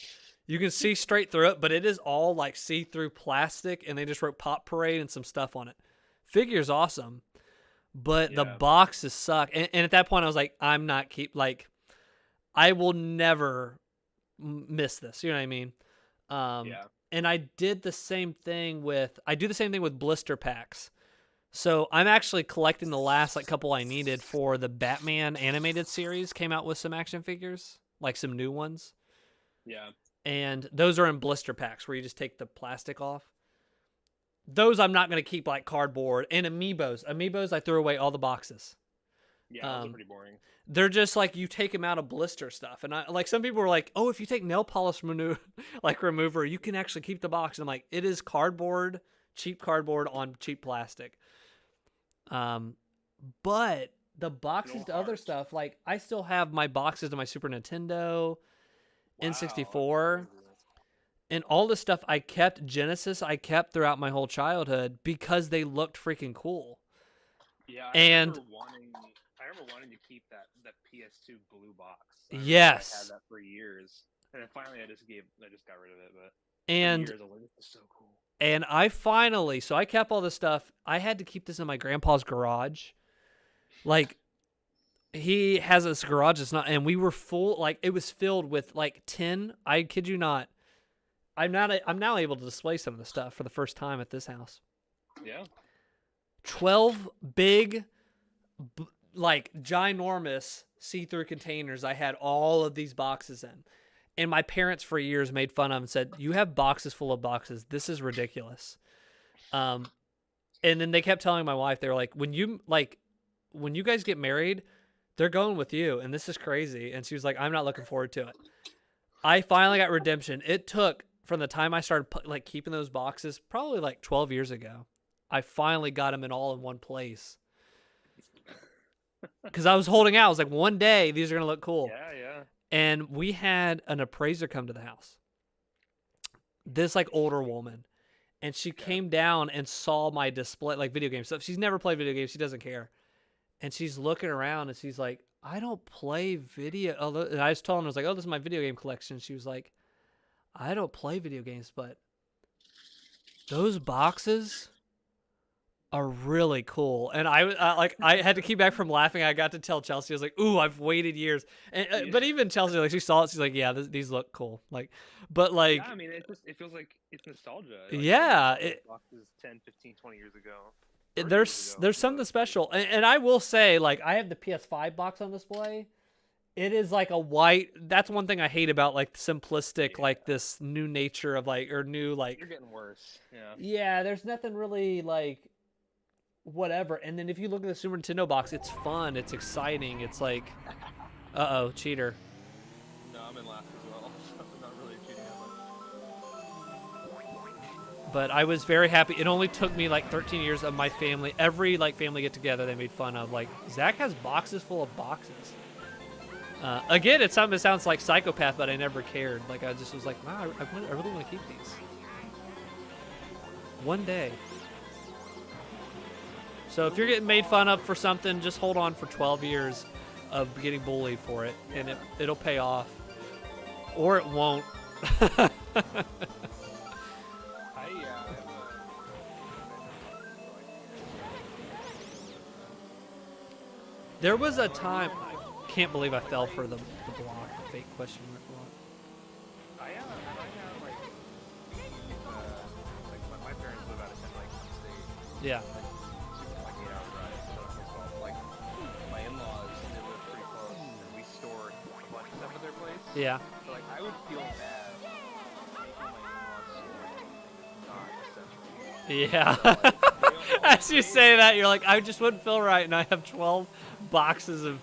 You can see straight through it, but it is all like see-through plastic, and they just wrote Pop Parade and some stuff on it. Figure's awesome, but the boxes suck. And at that point, I was like, I will never miss this. You know what I mean? And I do the same thing with blister packs. So I'm actually collecting the last couple I needed for the Batman animated series. Came out with some action figures, like some new ones. Yeah. And those are in blister packs where you just take the plastic off. Those I'm not going to keep like cardboard. And Amiibos, I threw away all the boxes. Yeah, those are pretty boring. They're just like, you take them out of blister stuff. And I like, some people were like, oh, if you take nail polish remover, you can actually keep the box. And I'm like, it is cardboard, cheap cardboard on cheap plastic. But the boxes to other stuff, like I still have my boxes to my Super Nintendo, N64, and all the stuff I kept. Genesis I kept throughout my whole childhood because they looked freaking cool. Yeah, I remember wanting to keep that PS2 blue box. Yes, I had that for years, and then finally I just got rid of it. But and for years, this is so cool. And so I kept all this stuff. I had to keep this in my grandpa's garage. Like, he has this garage. And we were full. Like, it was filled with like 10. I kid you not. I'm now able to display some of the stuff for the first time at this house. Yeah. 12 big, like ginormous see-through containers. I had all of these boxes in. And my parents for years made fun of and said, you have boxes full of boxes. This is ridiculous. And then they kept telling my wife, they were like, when you guys get married, they're going with you. And this is crazy. And she was like, I'm not looking forward to it. I finally got redemption. It took from the time I started keeping those boxes, probably like 12 years ago. I finally got them all in one place. Because I was holding out. I was like, one day these are going to look cool. Yeah. And we had an appraiser come to the house. This older woman. And she came down and saw my display, like video game stuff. She's never played video games. She doesn't care. And she's looking around and she's like, I don't play video. And I was telling her, I was like, oh, this is my video game collection. She was like, I don't play video games, but those boxes are really cool. And I had to keep back from laughing. I got to tell Chelsea, I was like, ooh, I've waited years. And but even Chelsea, she saw it, she's like, yeah, these look cool. Yeah, I mean, it feels like it's nostalgia. Boxes 10, 15, 20 years ago. There's something special. And I will say, I have the PS5 box on display. It is like a white. That's one thing I hate about simplistic, this new nature of or new You're getting worse. Yeah. Yeah, there's nothing really whatever. And then if you look at the Super Nintendo box, it's fun, it's exciting, it's uh-oh, cheater. No, I'm in last as well. I'm not really cheating that much. But I was very happy. It only took me 13 years of my family. Every family get together, they made fun of Zach has boxes full of boxes. Again, it sounds like psychopath, but I never cared. I just was like, wow, I really want to keep these. One day. So if you're getting made fun of for something, just hold on for 12 years of getting bullied for it, and it'll pay off. Or it won't. There was a time, I can't believe I fell for the block, the fake question mark block. Yeah. Like 8-hour drive. So, like my in-laws, they live pretty close, and we store a bunch of stuff at their place. Yeah. So like I would feel bad making my in-laws store not essential. Yeah. So, like, As you say that, you're like, I just wouldn't feel right, and I have 12 boxes of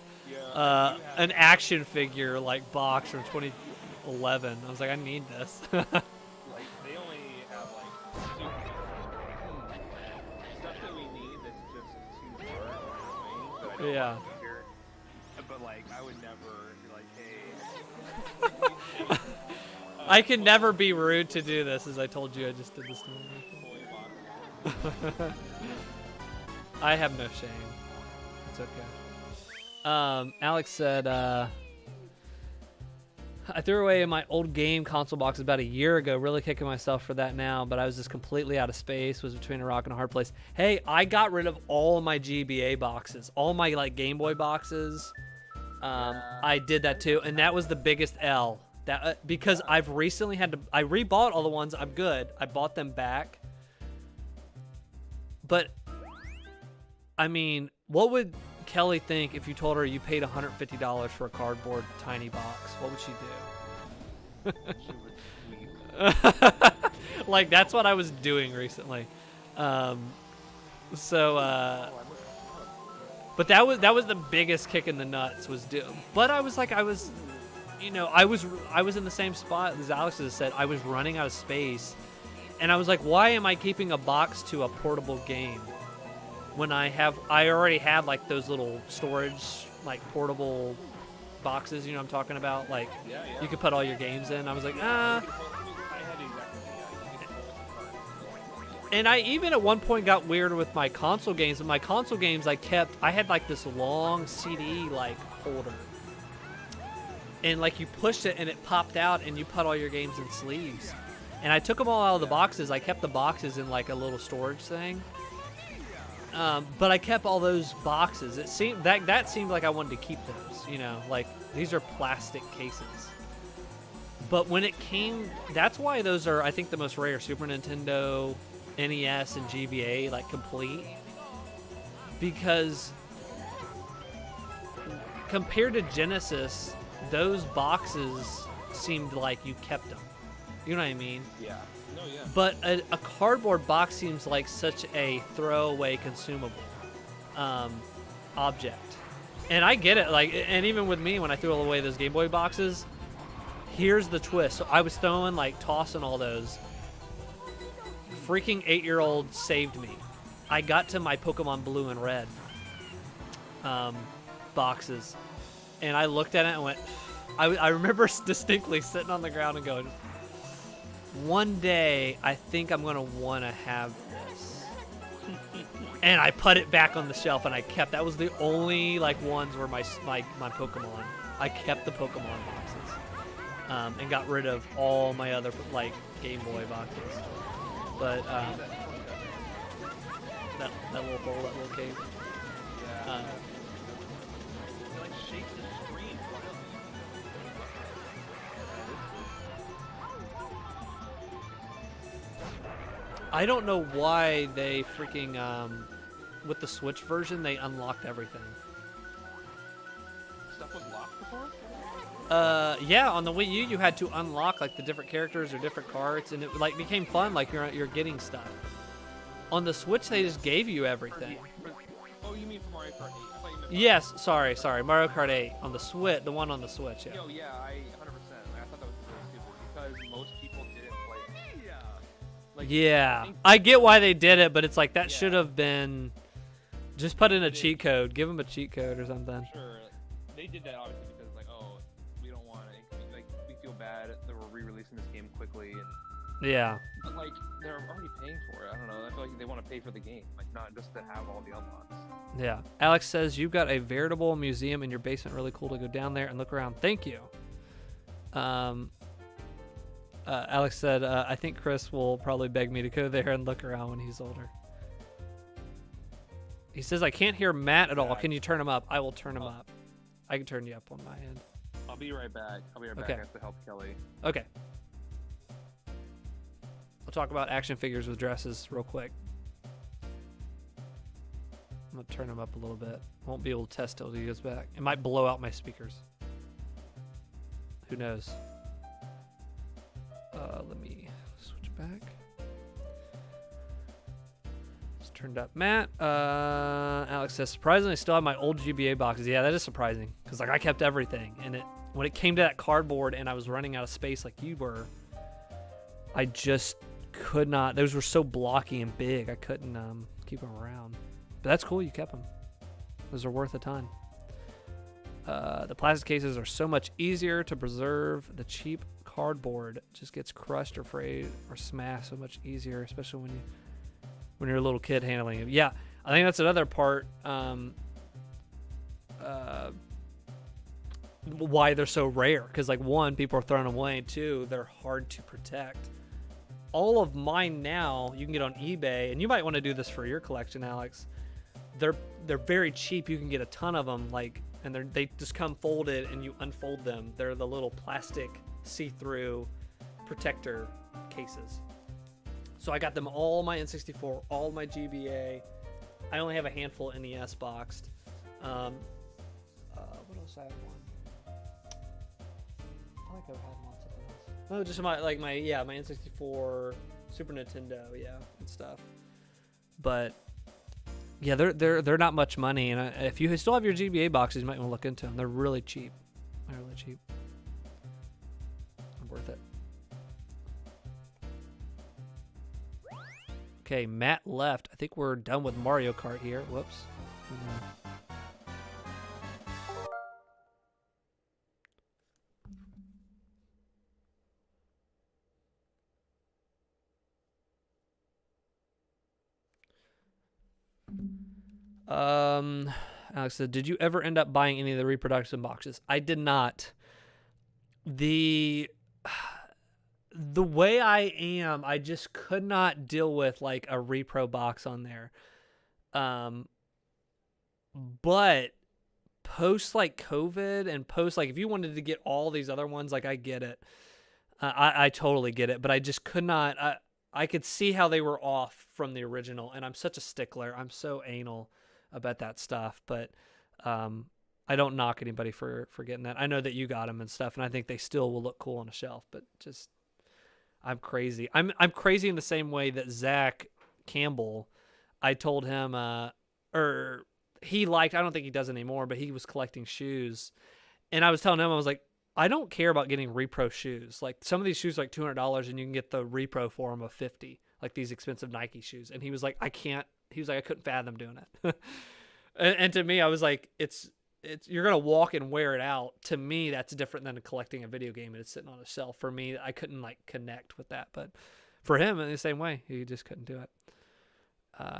an action figure like box from 2011. I was like, I need this. like they only have like stuff that we need that's just too hard or annoying that I don't Yeah. want to be here. But like I would never be like, hey. I can never be rude to do this, as I told you I just did this. I have no shame. It's okay. Alex said, I threw away my old game console box about a year ago, really kicking myself for that now, but I was just completely out of space, was between a rock and a hard place. Hey, I got rid of all of my GBA boxes, all my like Game Boy boxes. I did that too, and that was the biggest L. That because I've recently had to, I rebought all the ones. I'm good. I bought them back. But, I mean, what would Kelly think if you told her you paid $150 for a cardboard tiny box? What would she do? Like, that's what I was doing recently. But that was the biggest kick in the nuts was but I was like, I was in the same spot as Alex has said. I was running out of space. And I was like, why am I keeping a box to a portable game when I already had like those little storage, like portable boxes, you know what I'm talking about? Like, you could put all your games in. I was like, And I even at one point got weird with my console games. And my console games, I had like this long CD like holder. And like you pushed it and it popped out and you put all your games in sleeves. And I took them all out of the boxes. I kept the boxes in like a little storage thing. But I kept all those boxes. It seemed that seemed like I wanted to keep those, you know, like these are plastic cases. But when it came, that's why those are, I think, the most rare. Super Nintendo, NES, and GBA, like complete. Because compared to Genesis, those boxes seemed like you kept them. You know what I mean? Yeah. No, yeah. But a cardboard box seems like such a throwaway consumable object. And I get it. Like, and even with me, when I threw away those Game Boy boxes, here's the twist. So I was tossing all those. Freaking 8-year-old saved me. I got to my Pokemon Blue and Red boxes, and I looked at it and went, I remember distinctly sitting on the ground and going, one day I think I'm going to want to have this. And I put it back on the shelf and I kept, that was the only like ones where my Pokemon, I kept the Pokemon boxes and got rid of all my other like Game Boy boxes. But that little hole, that little cave. Yeah. It like shakes the screen. I don't know why they freaking with the Switch version they unlocked everything. Stuff was locked before? Yeah, on the Wii U you had to unlock like the different characters or different cards, and it like became fun. Like you're getting stuff. On the Switch they just gave you everything. Oh, you mean for Mario Kart 8? I thought you meant Yes, sorry, Mario Kart 8 on the Switch, the one on the Switch. Yeah. Yo, yeah, I 100%. I thought that was really stupid because most people didn't play it. Yeah. Like, Yeah, I get why they did it, but it's like that Yeah. should have been just put in a cheat code. Give them a cheat code or something. Sure, they did that obviously because like, oh, we don't want to, like, we feel bad that we're re-releasing this game quickly, and Yeah. but like they're already paying for it. I don't know. I feel like they want to pay for the game, like not just to have all the unlocks. Yeah. Alex says you've got a veritable museum in your basement. Really cool to go down there and look around. Thank you. Alex said, I think Chris will probably beg me to go there and look around when he's older. He says, I can't hear Matt at all. Can you turn him up? I will turn him up. I can turn you up on my end. I'll be right back. Okay. I have to help Kelly. Okay. We'll talk about action figures with dresses real quick. gonna turn him up a little bit. Won't be able to test till he goes back. It might blow out my speakers. Who knows? Let me switch back. It's turned up. Matt, Alex says, surprisingly, I still have my old GBA boxes. Yeah, that is surprising because like I kept everything, and when it came to that cardboard and I was running out of space like you were, I just could not. Those were so blocky and big. I couldn't keep them around. But that's cool. You kept them. Those are worth a ton. The plastic cases are so much easier to preserve. The cheap cardboard just gets crushed or frayed or smashed so much easier, especially when you're a little kid handling it. Yeah, I think that's another part why they're so rare. Because like one, people are throwing them away. Two, they're hard to protect. All of mine now you can get on eBay, and you might want to do this for your collection, Alex. They're very cheap. You can get a ton of them, like, and they just come folded, and you unfold them. They're the little plastic see-through protector cases. So I got them all my N64, all my GBA. I only have a handful NES boxed. What else I have one? I feel like I've had one something else. No, just my N64, Super Nintendo, and stuff. But yeah, they're not much money, and if you still have your GBA boxes, you might want to look into them. They're really cheap. They're really cheap. Worth it. Okay, Matt left. I think we're done with Mario Kart here. Whoops. Alex said, did you ever end up buying any of the reproduction boxes? I did not. The way I am, I just could not deal with like a repro box on there. But post like COVID and post like if you wanted to get all these other ones, like I get it. I totally get it, but I just could not. I could see how they were off from the original, and I'm such a stickler. I'm so anal about that stuff, but I don't knock anybody for getting that. I know that you got them and stuff, and I think they still will look cool on a shelf, but just I'm crazy. I'm crazy in the same way that Zach Campbell, I told him, or he liked, I don't think he does anymore, but he was collecting shoes, and I was telling him, I was like, I don't care about getting repro shoes. Like some of these shoes are like $200, and you can get the repro for them of $50, like these expensive Nike shoes. And he was like, I couldn't fathom doing it. and to me, I was like, it's you're gonna walk and wear it out. To me, that's different than collecting a video game and it's sitting on a shelf. For me, I couldn't like connect with that. But for him, in the same way, he just couldn't do it.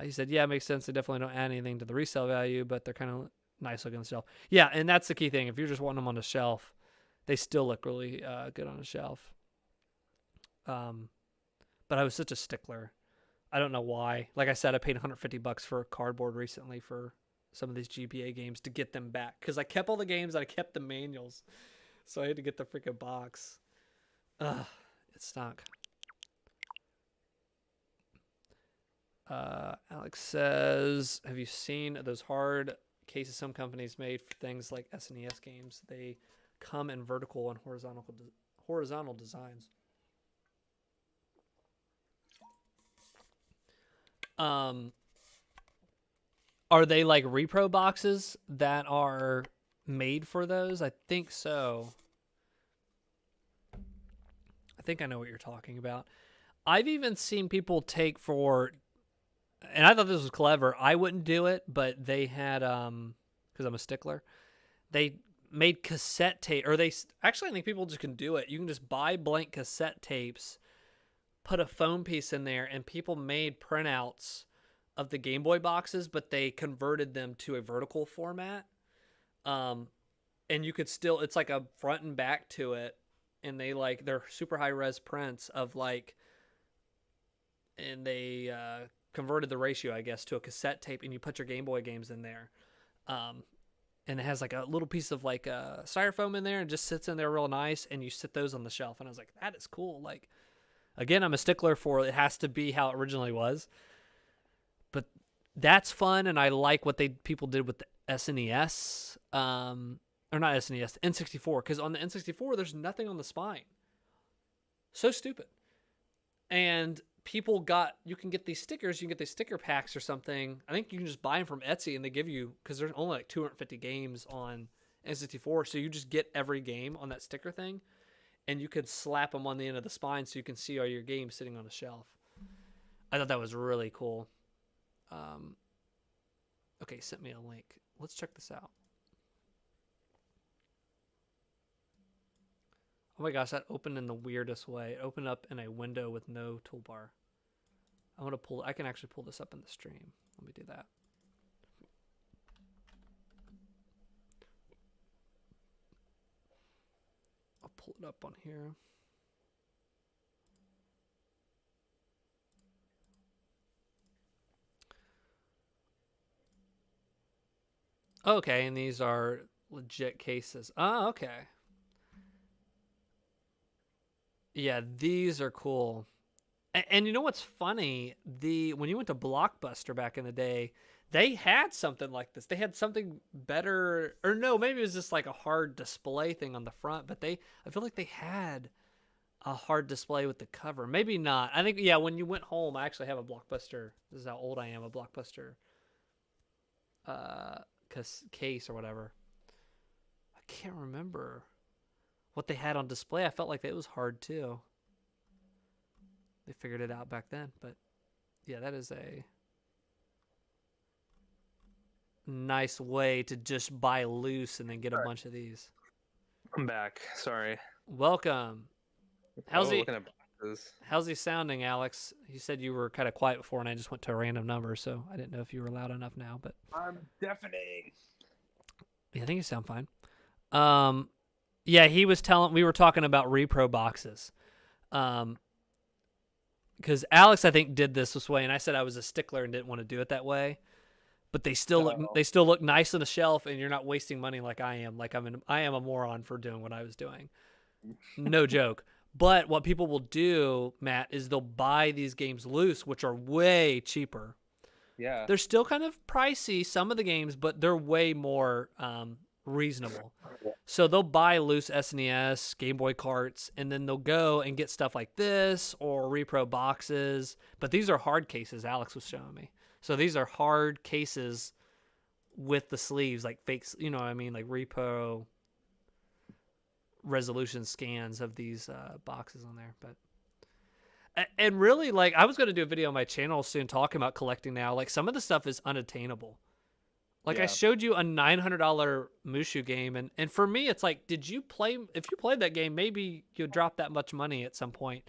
He said, yeah, it makes sense. They definitely don't add anything to the resale value, but they're kind of nice looking on the shelf. Yeah, and that's the key thing. If you're just wanting them on the shelf, they still look really good on a shelf. But I was such a stickler. I don't know why. Like I said, I paid $150 for cardboard recently for some of these GBA games to get them back. Because I kept all the games and I kept the manuals. So I had to get the freaking box. Ugh, it stunk. Alex says, have you seen those hard cases some companies made for things like SNES games? They come in vertical and horizontal designs. Are they like repro boxes that are made for those? I think so. I think I know what you're talking about. I've even seen people take for, and I thought this was clever. I wouldn't do it, but they had, because I'm a stickler, they made cassette tape, or actually I think people just can do it. You can just buy blank cassette tapes, put a foam piece in there, and people made printouts of the Game Boy boxes, but they converted them to a vertical format. And you could still, it's like a front and back to it, and they're super high res prints of like, and they converted the ratio, I guess, to a cassette tape, and you put your Game Boy games in there. And it has like a little piece of like styrofoam in there and just sits in there real nice, and you sit those on the shelf. And I was like, that is cool. Like, again, I'm a stickler for it has to be how it originally was. But that's fun, and I like what people did with the SNES, or not SNES, the N64, because on the N64 there's nothing on the spine. So stupid. And you can get these stickers, you can get these sticker packs or something. I think you can just buy them from Etsy, and they give you, because there's only like 250 games on N64, so you just get every game on that sticker thing, and you could slap them on the end of the spine so you can see all your games sitting on a shelf. I thought that was really cool. Okay, sent me a link. Let's check this out. Oh my gosh, that opened in the weirdest way. It opened up in a window with no toolbar. I can actually pull this up in the stream. Let me do that. I'll pull it up on here. Okay, and these are legit cases. Oh, okay. Yeah, these are cool. And you know what's funny? When you went to Blockbuster back in the day, they had something like this. They had something better, or no, maybe it was just like a hard display thing on the front, but I feel like they had a hard display with the cover. Maybe not. I think, yeah, when you went home, I actually have a Blockbuster. This is how old I am, a Blockbuster case or whatever. I can't remember what they had on display. I felt like it was hard too. They figured it out back then, but yeah, that is a nice way to just buy loose and then get a bunch of these. I'm back. Sorry. Welcome. How's How's he sounding, Alex? You said you were kind of quiet before, and I just went to a random number, so I didn't know if you were loud enough now. But I'm deafening. Yeah, I think you sound fine. Yeah, we were talking about repro boxes. Because Alex, I think, did this way, and I said I was a stickler and didn't want to do it that way. But they still look nice on the shelf, and you're not wasting money like I am. Like I am a moron for doing what I was doing. No joke. But what people will do, Matt, is they'll buy these games loose, which are way cheaper. Yeah. They're still kind of pricey, some of the games, but they're way more reasonable. So they'll buy loose SNES, Game Boy carts, and then they'll go and get stuff like this or repro boxes. But these are hard cases, Alex was showing me. So these are hard cases with the sleeves, like fakes, you know what I mean? Like repro resolution scans of these boxes on there. But and really, like, I was going to do a video on my channel soon talking about collecting now. Like, some of the stuff is unattainable. Like, I showed you a $900 Mushu game, and for me, it's like, if you played that game, maybe you'll drop that much money at some point.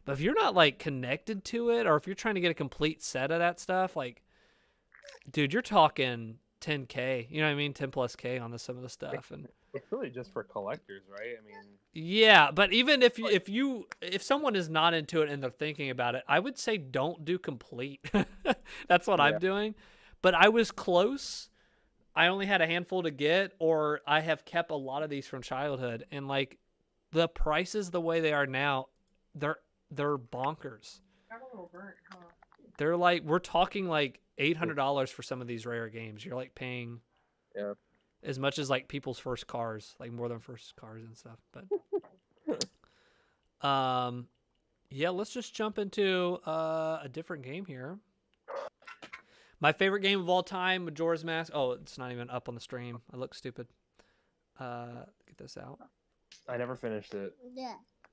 But if you're not, like, connected to it, or if you're trying to get a complete set of that stuff, like, dude, you're talking 10K, you know what I mean? 10 plus K on some of the stuff. And it's really just for collectors, right? I mean, yeah, but even if someone is not into it and they're thinking about it, I would say don't do complete. That's what I'm doing. But I was close. I only had a handful to get, or I have kept a lot of these from childhood, and like the prices the way they are now, they're bonkers. Got a little burnt, huh? They're like, we're talking like $800 for some of these rare games. You're like paying as much as like people's first cars, like more than first cars and stuff. But yeah, let's just jump into a different game here. My favorite game of all time, Majora's Mask. Oh, it's not even up on the stream. I look stupid. Get this out. I never finished it. Yeah.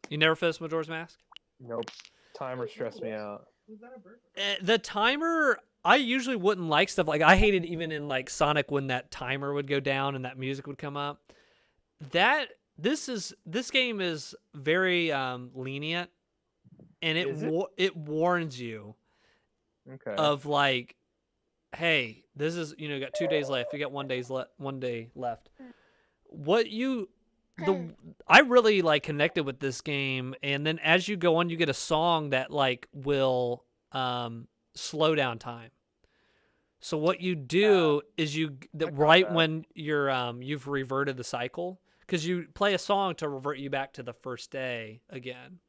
You never finished Majora's Mask? Nope. Timer stressed me out. Was that a burnt? The timer, I usually wouldn't like stuff like, I hated even in like Sonic when that timer would go down and that music would come up. This game is very lenient, and it warns you of like, hey, this is, you got 2 days left. You got 1 day left. I really like connected with this game, and then as you go on, you get a song that like will slow down time. So what you do is when you've reverted the cycle, because you play a song to revert you back to the first day again.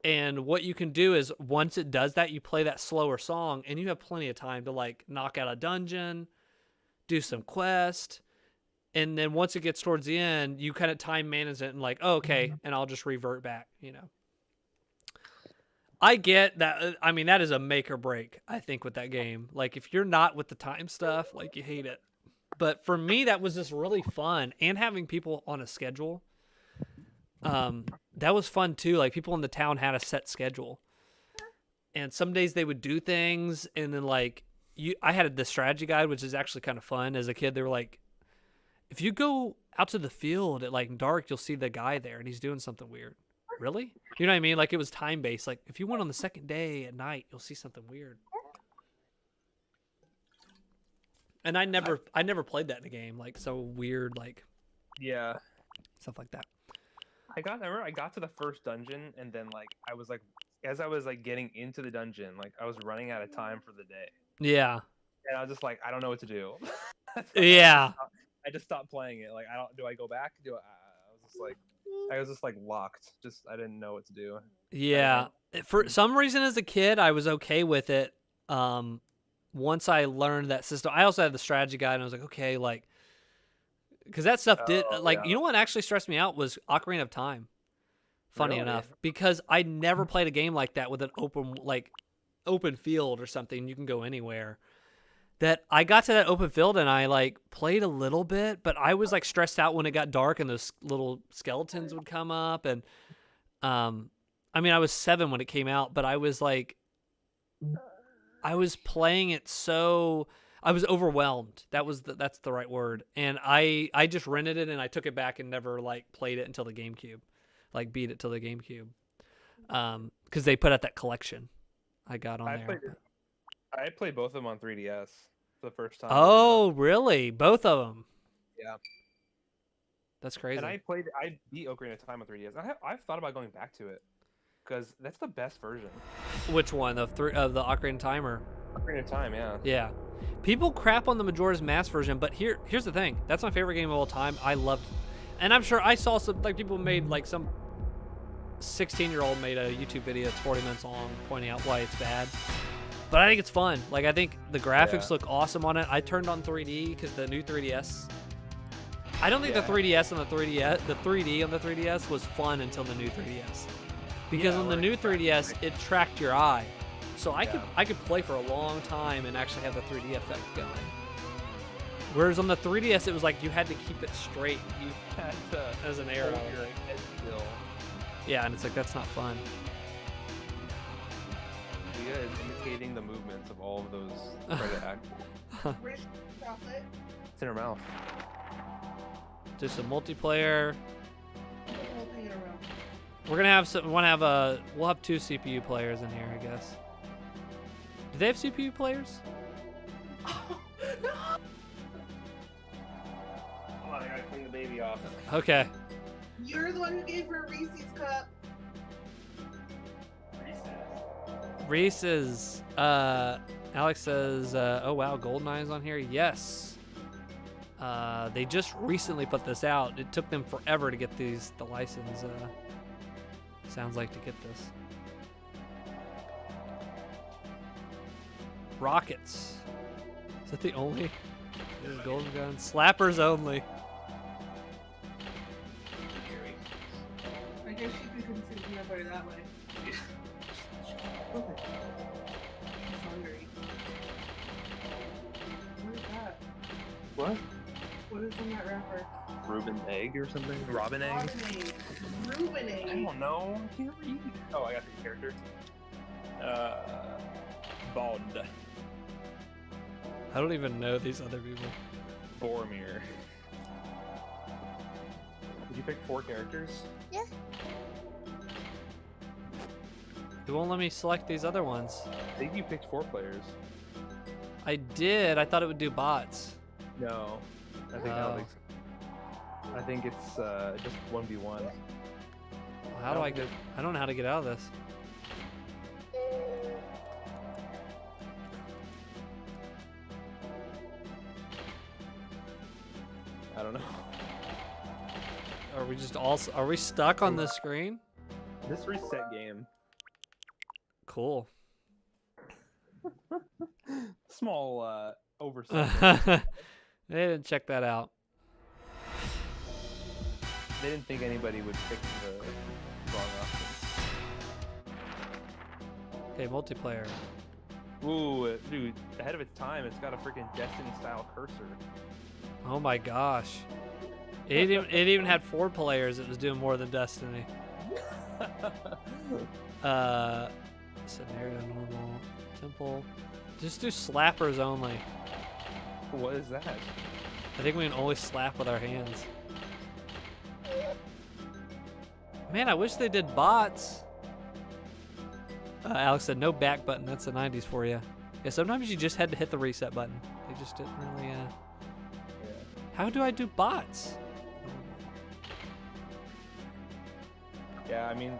And what you can do is once it does that, you play that slower song, and you have plenty of time to like knock out a dungeon, do some quest, and then once it gets towards the end, you kind of time manage it and like, oh, okay, and I'll just revert back. I get that. I mean, that is a make or break, I think, with that game. Like, if you're not with the time stuff, like, you hate it. But for me, that was just really fun. And having people on a schedule, that was fun, too. Like, people in the town had a set schedule. And some days they would do things, and then, like, I had the strategy guide, which is actually kind of fun. As a kid, they were like, if you go out to the field at, like, dark, you'll see the guy there, and he's doing something weird. Really? You know what I mean? Like, it was time-based. Like, if you went on the second day at night, you'll see something weird. And I never played that in a game. Like, so weird, like, Yeah. stuff like that. I remember I got to the first dungeon, and then like I was like, as I was like getting into the dungeon, like I was running out of time for the day, Yeah. and I was just like, I don't know what to do. So Yeah. I just stopped playing it. Like, do I go back? I was just like locked. Just I didn't know what to do. Yeah. For some reason as a kid, I was okay with it. Once I learned that system, I also had the strategy guide, and I was like, okay, like, because that stuff did, like, yeah. you know what actually stressed me out was Ocarina of Time. Funny Really? enough, because I never played a game like that with an open field or something. You can go anywhere. That I got to that open field and I like played a little bit, but I was like stressed out when it got dark and those little skeletons would come up. And I mean, I was 7 when it came out, but I was like, I was playing it so I was overwhelmed. That's the right word. And I just rented it and I took it back and never like played it until the GameCube, like beat it till the GameCube, because they put out that collection. I got on there. I played both of them on 3DS for the first time. Oh, really? Both of them? Yeah. That's crazy. And I beat Ocarina of Time on 3DS. I've thought about going back to it because that's the best version. Which one? Of the Ocarina of Time or? Ocarina of Time, yeah. Yeah. People crap on the Majora's Mask version, but here's the thing. That's my favorite game of all time. I loved, and I'm sure I saw some like people made like some 16-year-old made a YouTube video that's 40 minutes long pointing out why it's bad. But I think it's fun. Like, I think the graphics look awesome on it. I turned on 3D because the new 3DS. I don't think the 3DS and the 3D on the 3DS was fun until the new 3DS. Because on the new 3DS, it tracked your eye. So I could play for a long time and actually have the 3D effect going. Whereas on the 3DS, it was like you had to keep it straight. You had to, as an arrow. Yeah, and it's like, that's not fun. Leah is imitating the movements of all of those credit actors. Where's the chocolate? It's in her mouth. Do some multiplayer. Holding it around. We're gonna have some. We'll have 2 CPU players in here, I guess. Do they have CPU players? Oh, no! Hold on, I gotta clean the baby off. Okay. You're the one who gave her Reese's cup. Reese's. Alex says, "Oh wow, GoldenEye's on here." Yes. They just recently put this out. It took them forever to get the license. Sounds like to get this. Rockets. Is that the only? There's golden gun. Slappers only. I guess you could consider peanut butter that way. Okay. I'm hungry. What is that? What? What is in that wrapper? Reuben egg or something? Robin egg? Reuben egg. I don't know. I can't read. Oh, I got the character. Bond. I don't even know these other people. Boromir. Did you pick 4 characters? Yeah. It won't let me select these other ones. I think you picked 4 players. I did. I thought it would do bots. No. I don't think so. I think it's just 1v1. How do I get? I don't know how to get out of this. I don't know. Are we just all? Are we stuck on this screen? This reset game. Cool. Small oversight. They didn't check that out. They didn't think anybody would pick the wrong option. Okay, multiplayer. Ooh, dude, ahead of its time. It's got a freaking Destiny-style cursor. Oh my gosh. It even had 4 players. It was doing more than Destiny. Scenario normal. Temple. Just do slappers only. What is that? I think we can only slap with our hands. Man, I wish they did bots. Alex said no back button. That's the 90s for you. Yeah, sometimes you just had to hit the reset button. They just didn't really. Yeah. How do I do bots? Yeah, I mean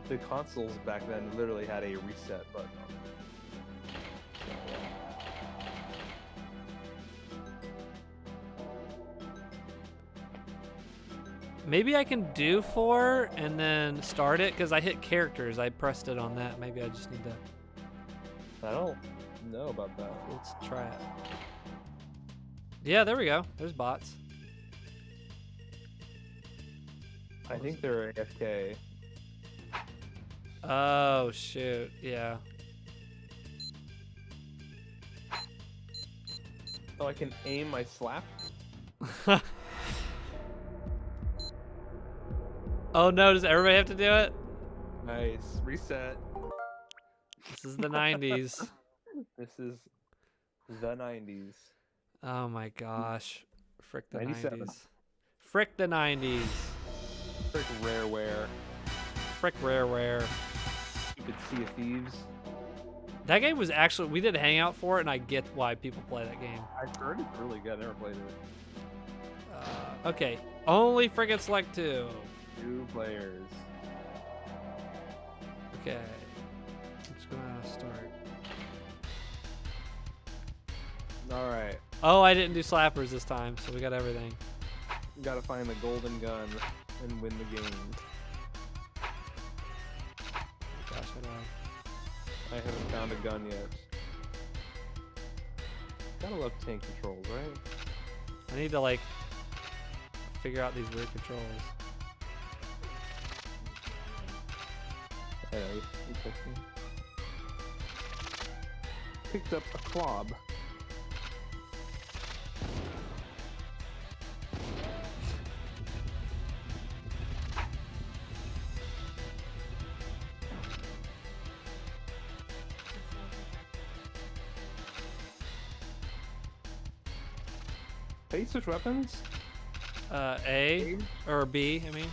the consoles back then literally had a reset button on them. Maybe I can do 4 and then start it because I hit characters. I pressed it on that. Maybe I just need to. I don't know about that. Let's try it. Yeah, there we go. There's bots. I think they're AFK. Oh shoot! Yeah. Oh, I can aim my slap? Oh no! Does everybody have to do it? Nice. Reset. This is the 90s. This is the 90s. Oh my gosh! Frick the 97. 90s. Frick the 90s. Frick Rareware. Frick Rareware. Stupid Sea of Thieves. That game was actually, we did a hangout for it, and I get why people play that game. I heard it's really good. I never played it. Okay, only friggin' select 2. 2 players. Okay, let's go out of start. Alright. Oh, I didn't do slappers this time, so we got everything. Gotta find the golden gun and win the game. Gosh, how do I haven't found a gun yet. Gotta love tank controls, right? I need to like figure out these weird controls. Yeah, you picked up a clob. How do you switch weapons? A or B, I mean.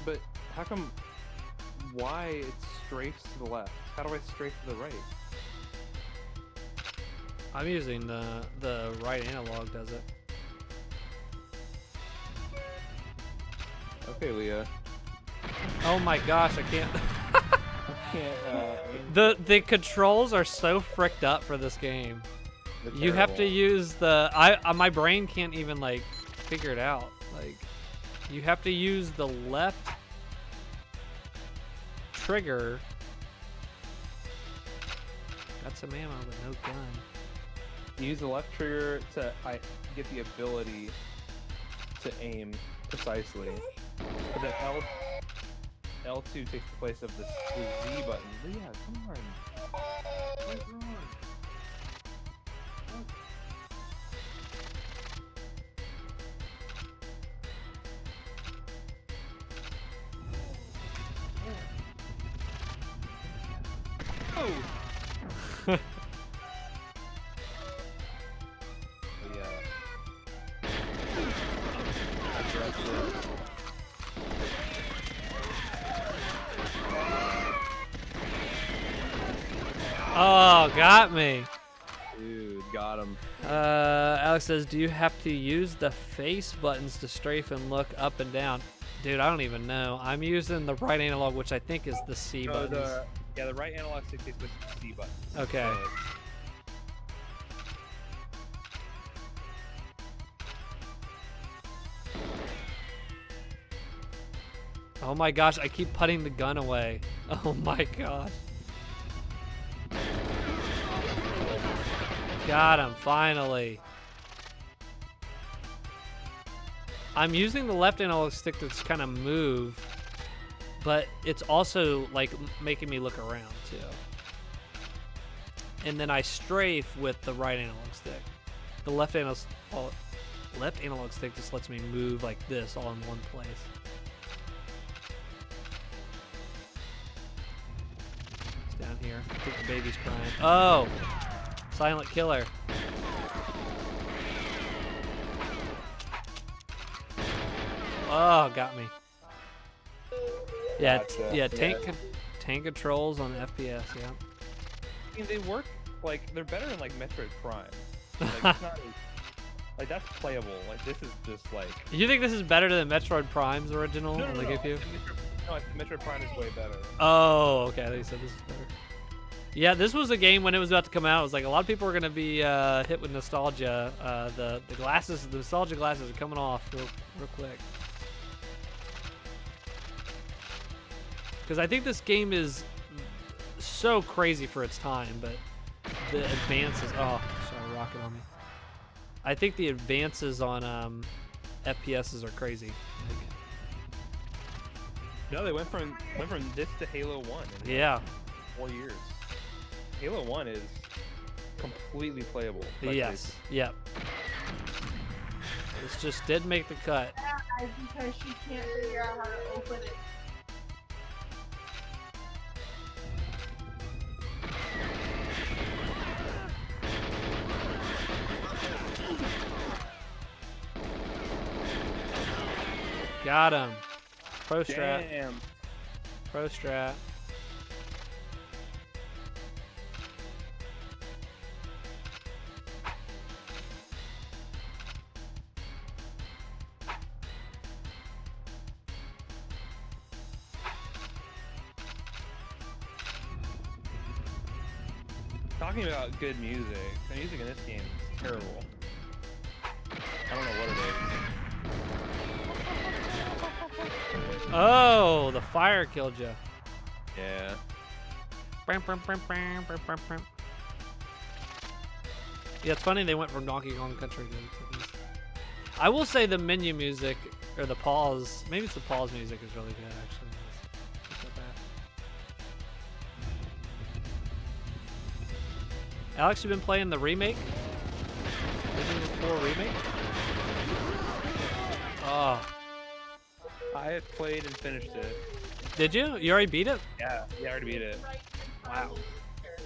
But how come Y it strafes to the left? How do I strafe to the right? I'm using the right analog does it. Okay, Leah. Oh my gosh, I can't. Can't, the controls are so fricked up for this game. they're You have to terrible. use the my brain can't even like figure it out. Like you have to use the left trigger. Got some ammo but no gun. You use the left trigger to get the ability to aim precisely. But then L2 takes the place of the Z button. Leah, come on. What's wrong? Oh! Yeah. Aggressive. Oh, got me. Dude, got him. Alex says, do you have to use the face buttons to strafe and look up and down? Dude, I don't even know. I'm using the right analog, which I think is the C buttons. The right analog sticks with the C button. Okay. Oh my gosh, I keep putting the gun away. Oh my gosh. Got him, finally. I'm using the left analog stick to kind of move, but it's also like making me look around too. And then I strafe with the right analog stick. The left analog stick just lets me move like this all in one place. It's down here. I think the baby's crying. Oh! Silent killer. Oh, got me. Yeah, Gotcha. tank controls on FPS, yeah. I mean, they work like they're better than like Metroid Prime. Like, it's not like that's playable. Like this is just like. You think this is better than Metroid Prime's original on the GameCube? No, I think Metroid Prime is way better. Oh, okay. I thought you said this is better. Yeah, this was a game when it was about to come out. It was like a lot of people were gonna be hit with nostalgia. The glasses, the nostalgia glasses are coming off real quick. Because I think this game is so crazy for its time, but the advances. Oh, sorry, rocket on me. I think the advances on FPSs are crazy. Like, No, they went from this to Halo 1 in yeah. 4 years. Halo 1 is completely playable. Yes. Yep. This just did make the cut. Because she can't figure out how to open it. Got him. Pro strat. Damn. Pro strat. Talking about good music, the music in this game is terrible. I don't know what it is. Oh, the fire killed you. Yeah. Yeah, it's funny they went from Donkey Kong Country to this. I will say the menu music, or the pause, maybe it's the pause music is really good actually. Let's look at that. Alex, you been playing the remake? Resident Evil 4 remake? Oh, I have played and finished it. did you? You already beat it? Yeah, I already beat it. Wow.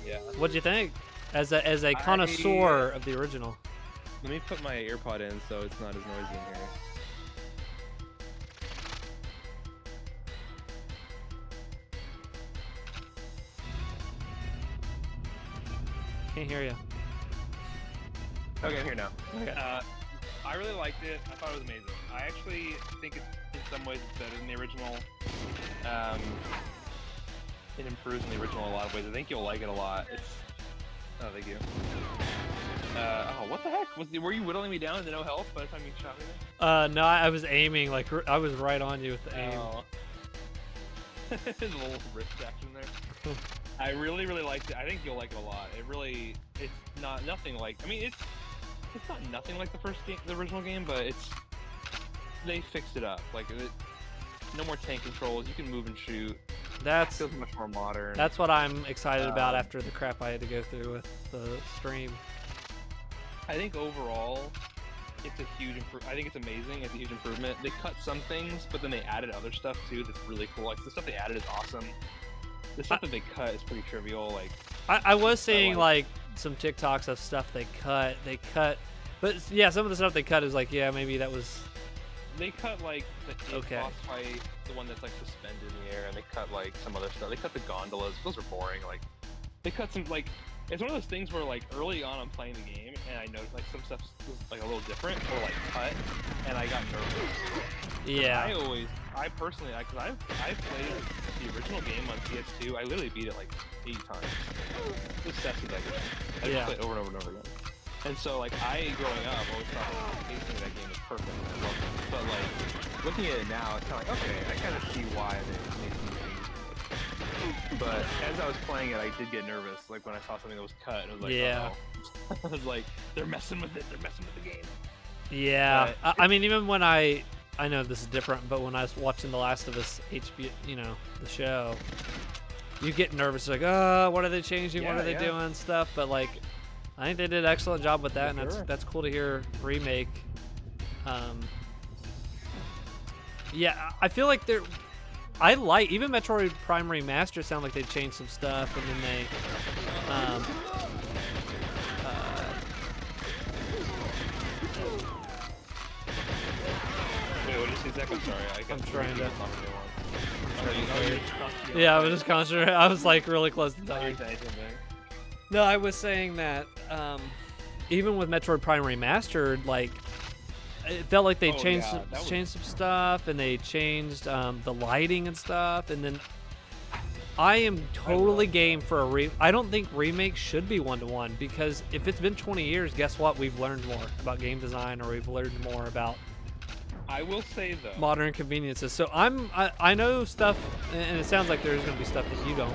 Yeah. What'd you think? As a connoisseur of the original. Let me put my earpod in so it's not as noisy in here. Can't hear you. Okay, I'm here now. Okay. I really liked it. I thought it was amazing. I actually think it's in some ways it's better than the original. It improves on the original in a lot of ways. I think you'll like it a lot. It's oh, thank you. Oh, what the heck? Were you whittling me down to no health by the time you shot me there? No, I was aiming, like, I was right on you with the aim. Oh. There's a little wrist action there. I really, really liked it. I think you'll like it a lot. It's not nothing like. I mean, it's not nothing like the first game, the original game, but they fixed it up. Like, no more tank controls. You can move and shoot. It feels much more modern. That's what I'm excited about after the crap I had to go through with the stream. I think overall, it's a huge improvement. I think it's amazing. It's a huge improvement. They cut some things, but then they added other stuff too that's really cool. Like, the stuff they added is awesome. The stuff that they cut is pretty trivial. Like, I was seeing like some TikToks of stuff they cut, but yeah, some of the stuff they cut is like, yeah, maybe that was. They cut like the boss fight, the one that's like suspended in the air, and they cut like some other stuff. They cut the gondolas; those are boring. Like, they cut some like. It's one of those things where like early on I'm playing the game and I noticed like some stuff was like a little different or like cut, and I got nervous. Yeah. I personally, because I've played the original game on PS2. I literally beat it like 8 times. Obsessed with that game. I just played it over and over and over again. And so like growing up, always thought the pacing of that game was perfect. I loved it. But like looking at it now, it's kind of like, okay, I kind of see why But as I was playing it, I did get nervous. Like when I saw something that was cut, I was like, Yeah. oh. I was like, they're messing with it. They're messing with the game. Yeah, I mean, even when I know this is different, but when I was watching The Last of Us HBO, the show, you get nervous, like, oh, what are they changing? What Yeah, are they doing? Stuff, but like, I think they did an excellent job with that, and Sure. that's cool to hear. Remake. Yeah, I feel like I like even Metroid Prime Remaster. Sound like they changed some stuff, and then they. Wait, what did you say, Zach? I'm sorry. I'm trying to- to. Yeah, I was just concentrating. I was like really close to Sorry, dying. anything there. No, I was saying that even with Metroid Prime Remastered, like it felt like they Oh, changed yeah, that was- changed some stuff, and they changed the lighting and stuff, and then I am totally game for a I don't think remakes should be 1-to-1 because if it's been 20 years, guess what? We've learned more about game design, or we've learned more about I will say though. modern conveniences. So I know stuff, and it sounds like there's gonna be stuff that you don't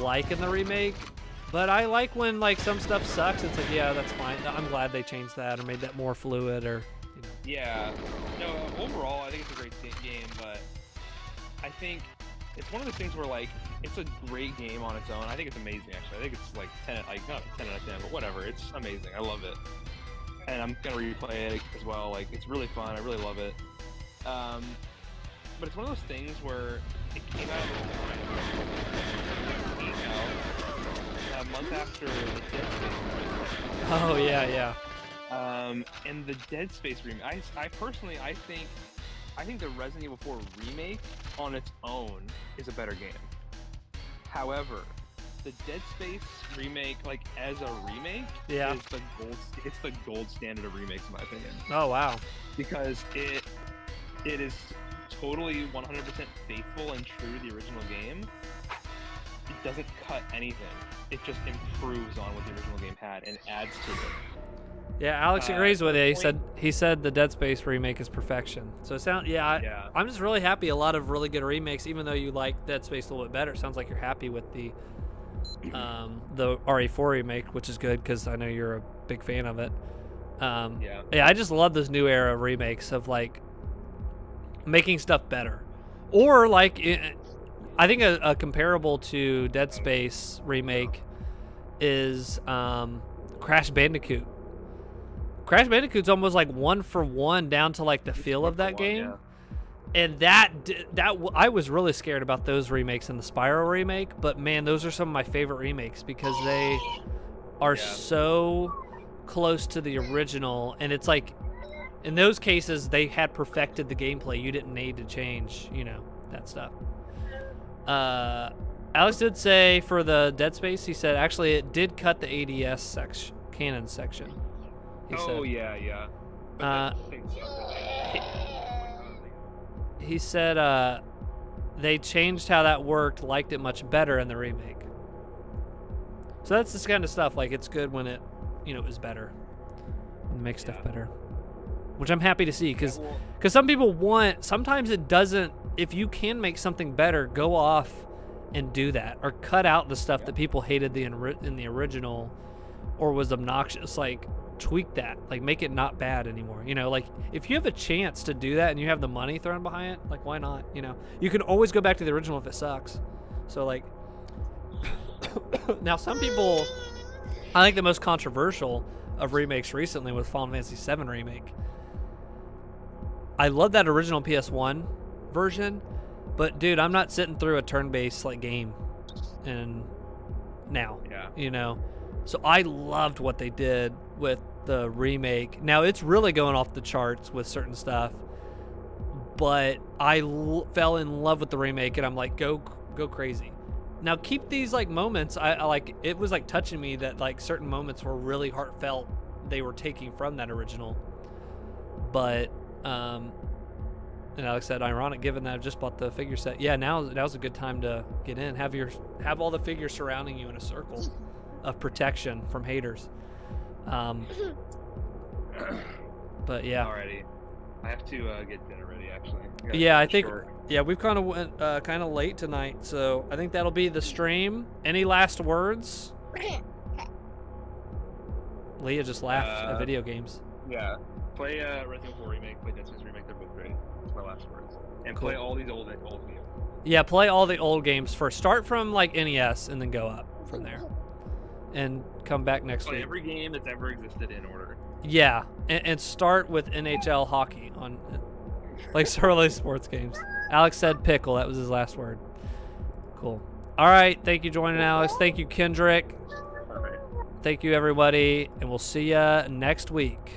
like in the remake, but I like when like some stuff sucks. It's like, yeah, that's fine. I'm glad they changed that or made that more fluid, or Yeah. No, overall, I think it's a great game, but I think it's one of those things where like it's a great game on its own. I think it's amazing actually. I think it's like 10, like not 10 out of 10, but whatever. It's amazing. I love it, and I'm gonna replay it as well. Like it's really fun. I really love it. But it's one of those things where it came out a month after the Dead Space. oh yeah. And the Dead Space remake. I personally, I think the Resident Evil 4 remake on its own is a better game. However, the Dead Space remake, like as a remake, Yeah. is it's the gold standard of remakes in my opinion, Oh wow. because it is totally 100% faithful and true to the original game. It doesn't cut anything. It just improves on what the original game had and adds to it. Yeah, Alex agrees with the it. point- He said the Dead Space remake is perfection. So Yeah. I'm just really happy. A lot of really good remakes, even though you like Dead Space a little bit better. It sounds like you're happy with the RE4 remake, which is good because I know you're a big fan of it. Yeah. Yeah, I just love this new era of remakes of like making stuff better, or like I think a comparable to Dead Space remake is Crash Bandicoot. Crash Bandicoot's almost like 1-for-1 down to like the feel of that 1-for-1, game. yeah. And I was really scared about those remakes and the Spyro remake, but man, those are some of my favorite remakes because they are Yeah. so close to the original, and it's like in those cases they had perfected the gameplay. You didn't need to change, that stuff. Alex did say for the Dead Space, he said actually it did cut the ADS canon section. He Oh said. yeah. But Uh, that thing sucked. He said they changed how that worked, liked it much better in the remake. So that's this kind of stuff. Like it's good when it, is better, and makes stuff Yeah. better, which I'm happy to see because Yeah, well- some people want. Sometimes it doesn't. If you can make something better, go off and do that, or cut out the stuff that people hated in the original, or was obnoxious. Like tweak that, like make it not bad anymore. Like if you have a chance to do that and you have the money thrown behind it, like why not? You can always go back to the original if it sucks. So like now some people, I think the most controversial of remakes recently was Final Fantasy VII remake. I love that original PS1 version, but dude, I'm not sitting through a turn-based like game and now. Yeah. So I loved what they did with the remake. Now it's really going off the charts with certain stuff, but I fell in love with the remake, and I'm like, go crazy. Now keep these like moments. I like it was like touching me that like certain moments were really heartfelt. They were taking from that original, but and Alex said, ironic given that I've just bought the figure set. Yeah, now's a good time to get in. Have all the figures surrounding you in a circle of protection from haters. But yeah. Alrighty. I have to get dinner ready actually. Yeah, I think Yeah, we've kind of went kind of late tonight, so I think that'll be the stream. Any last words? Leah just laughed at video games. Yeah. Play Resident Evil 4 Remake, play Dead Space Remake, they're both great. That's my last words. And Cool. play all these old games. Yeah, play all the old games first. Start from like NES and then go up from there. And come back next Play week. every game that's ever existed in order. Yeah, and start with NHL hockey on like early sports games. Alex said pickle. That was his last word. Cool. All right. Thank you, joining Alex. Thank you, Kendrick. All right. Thank you, everybody, and we'll see ya next week.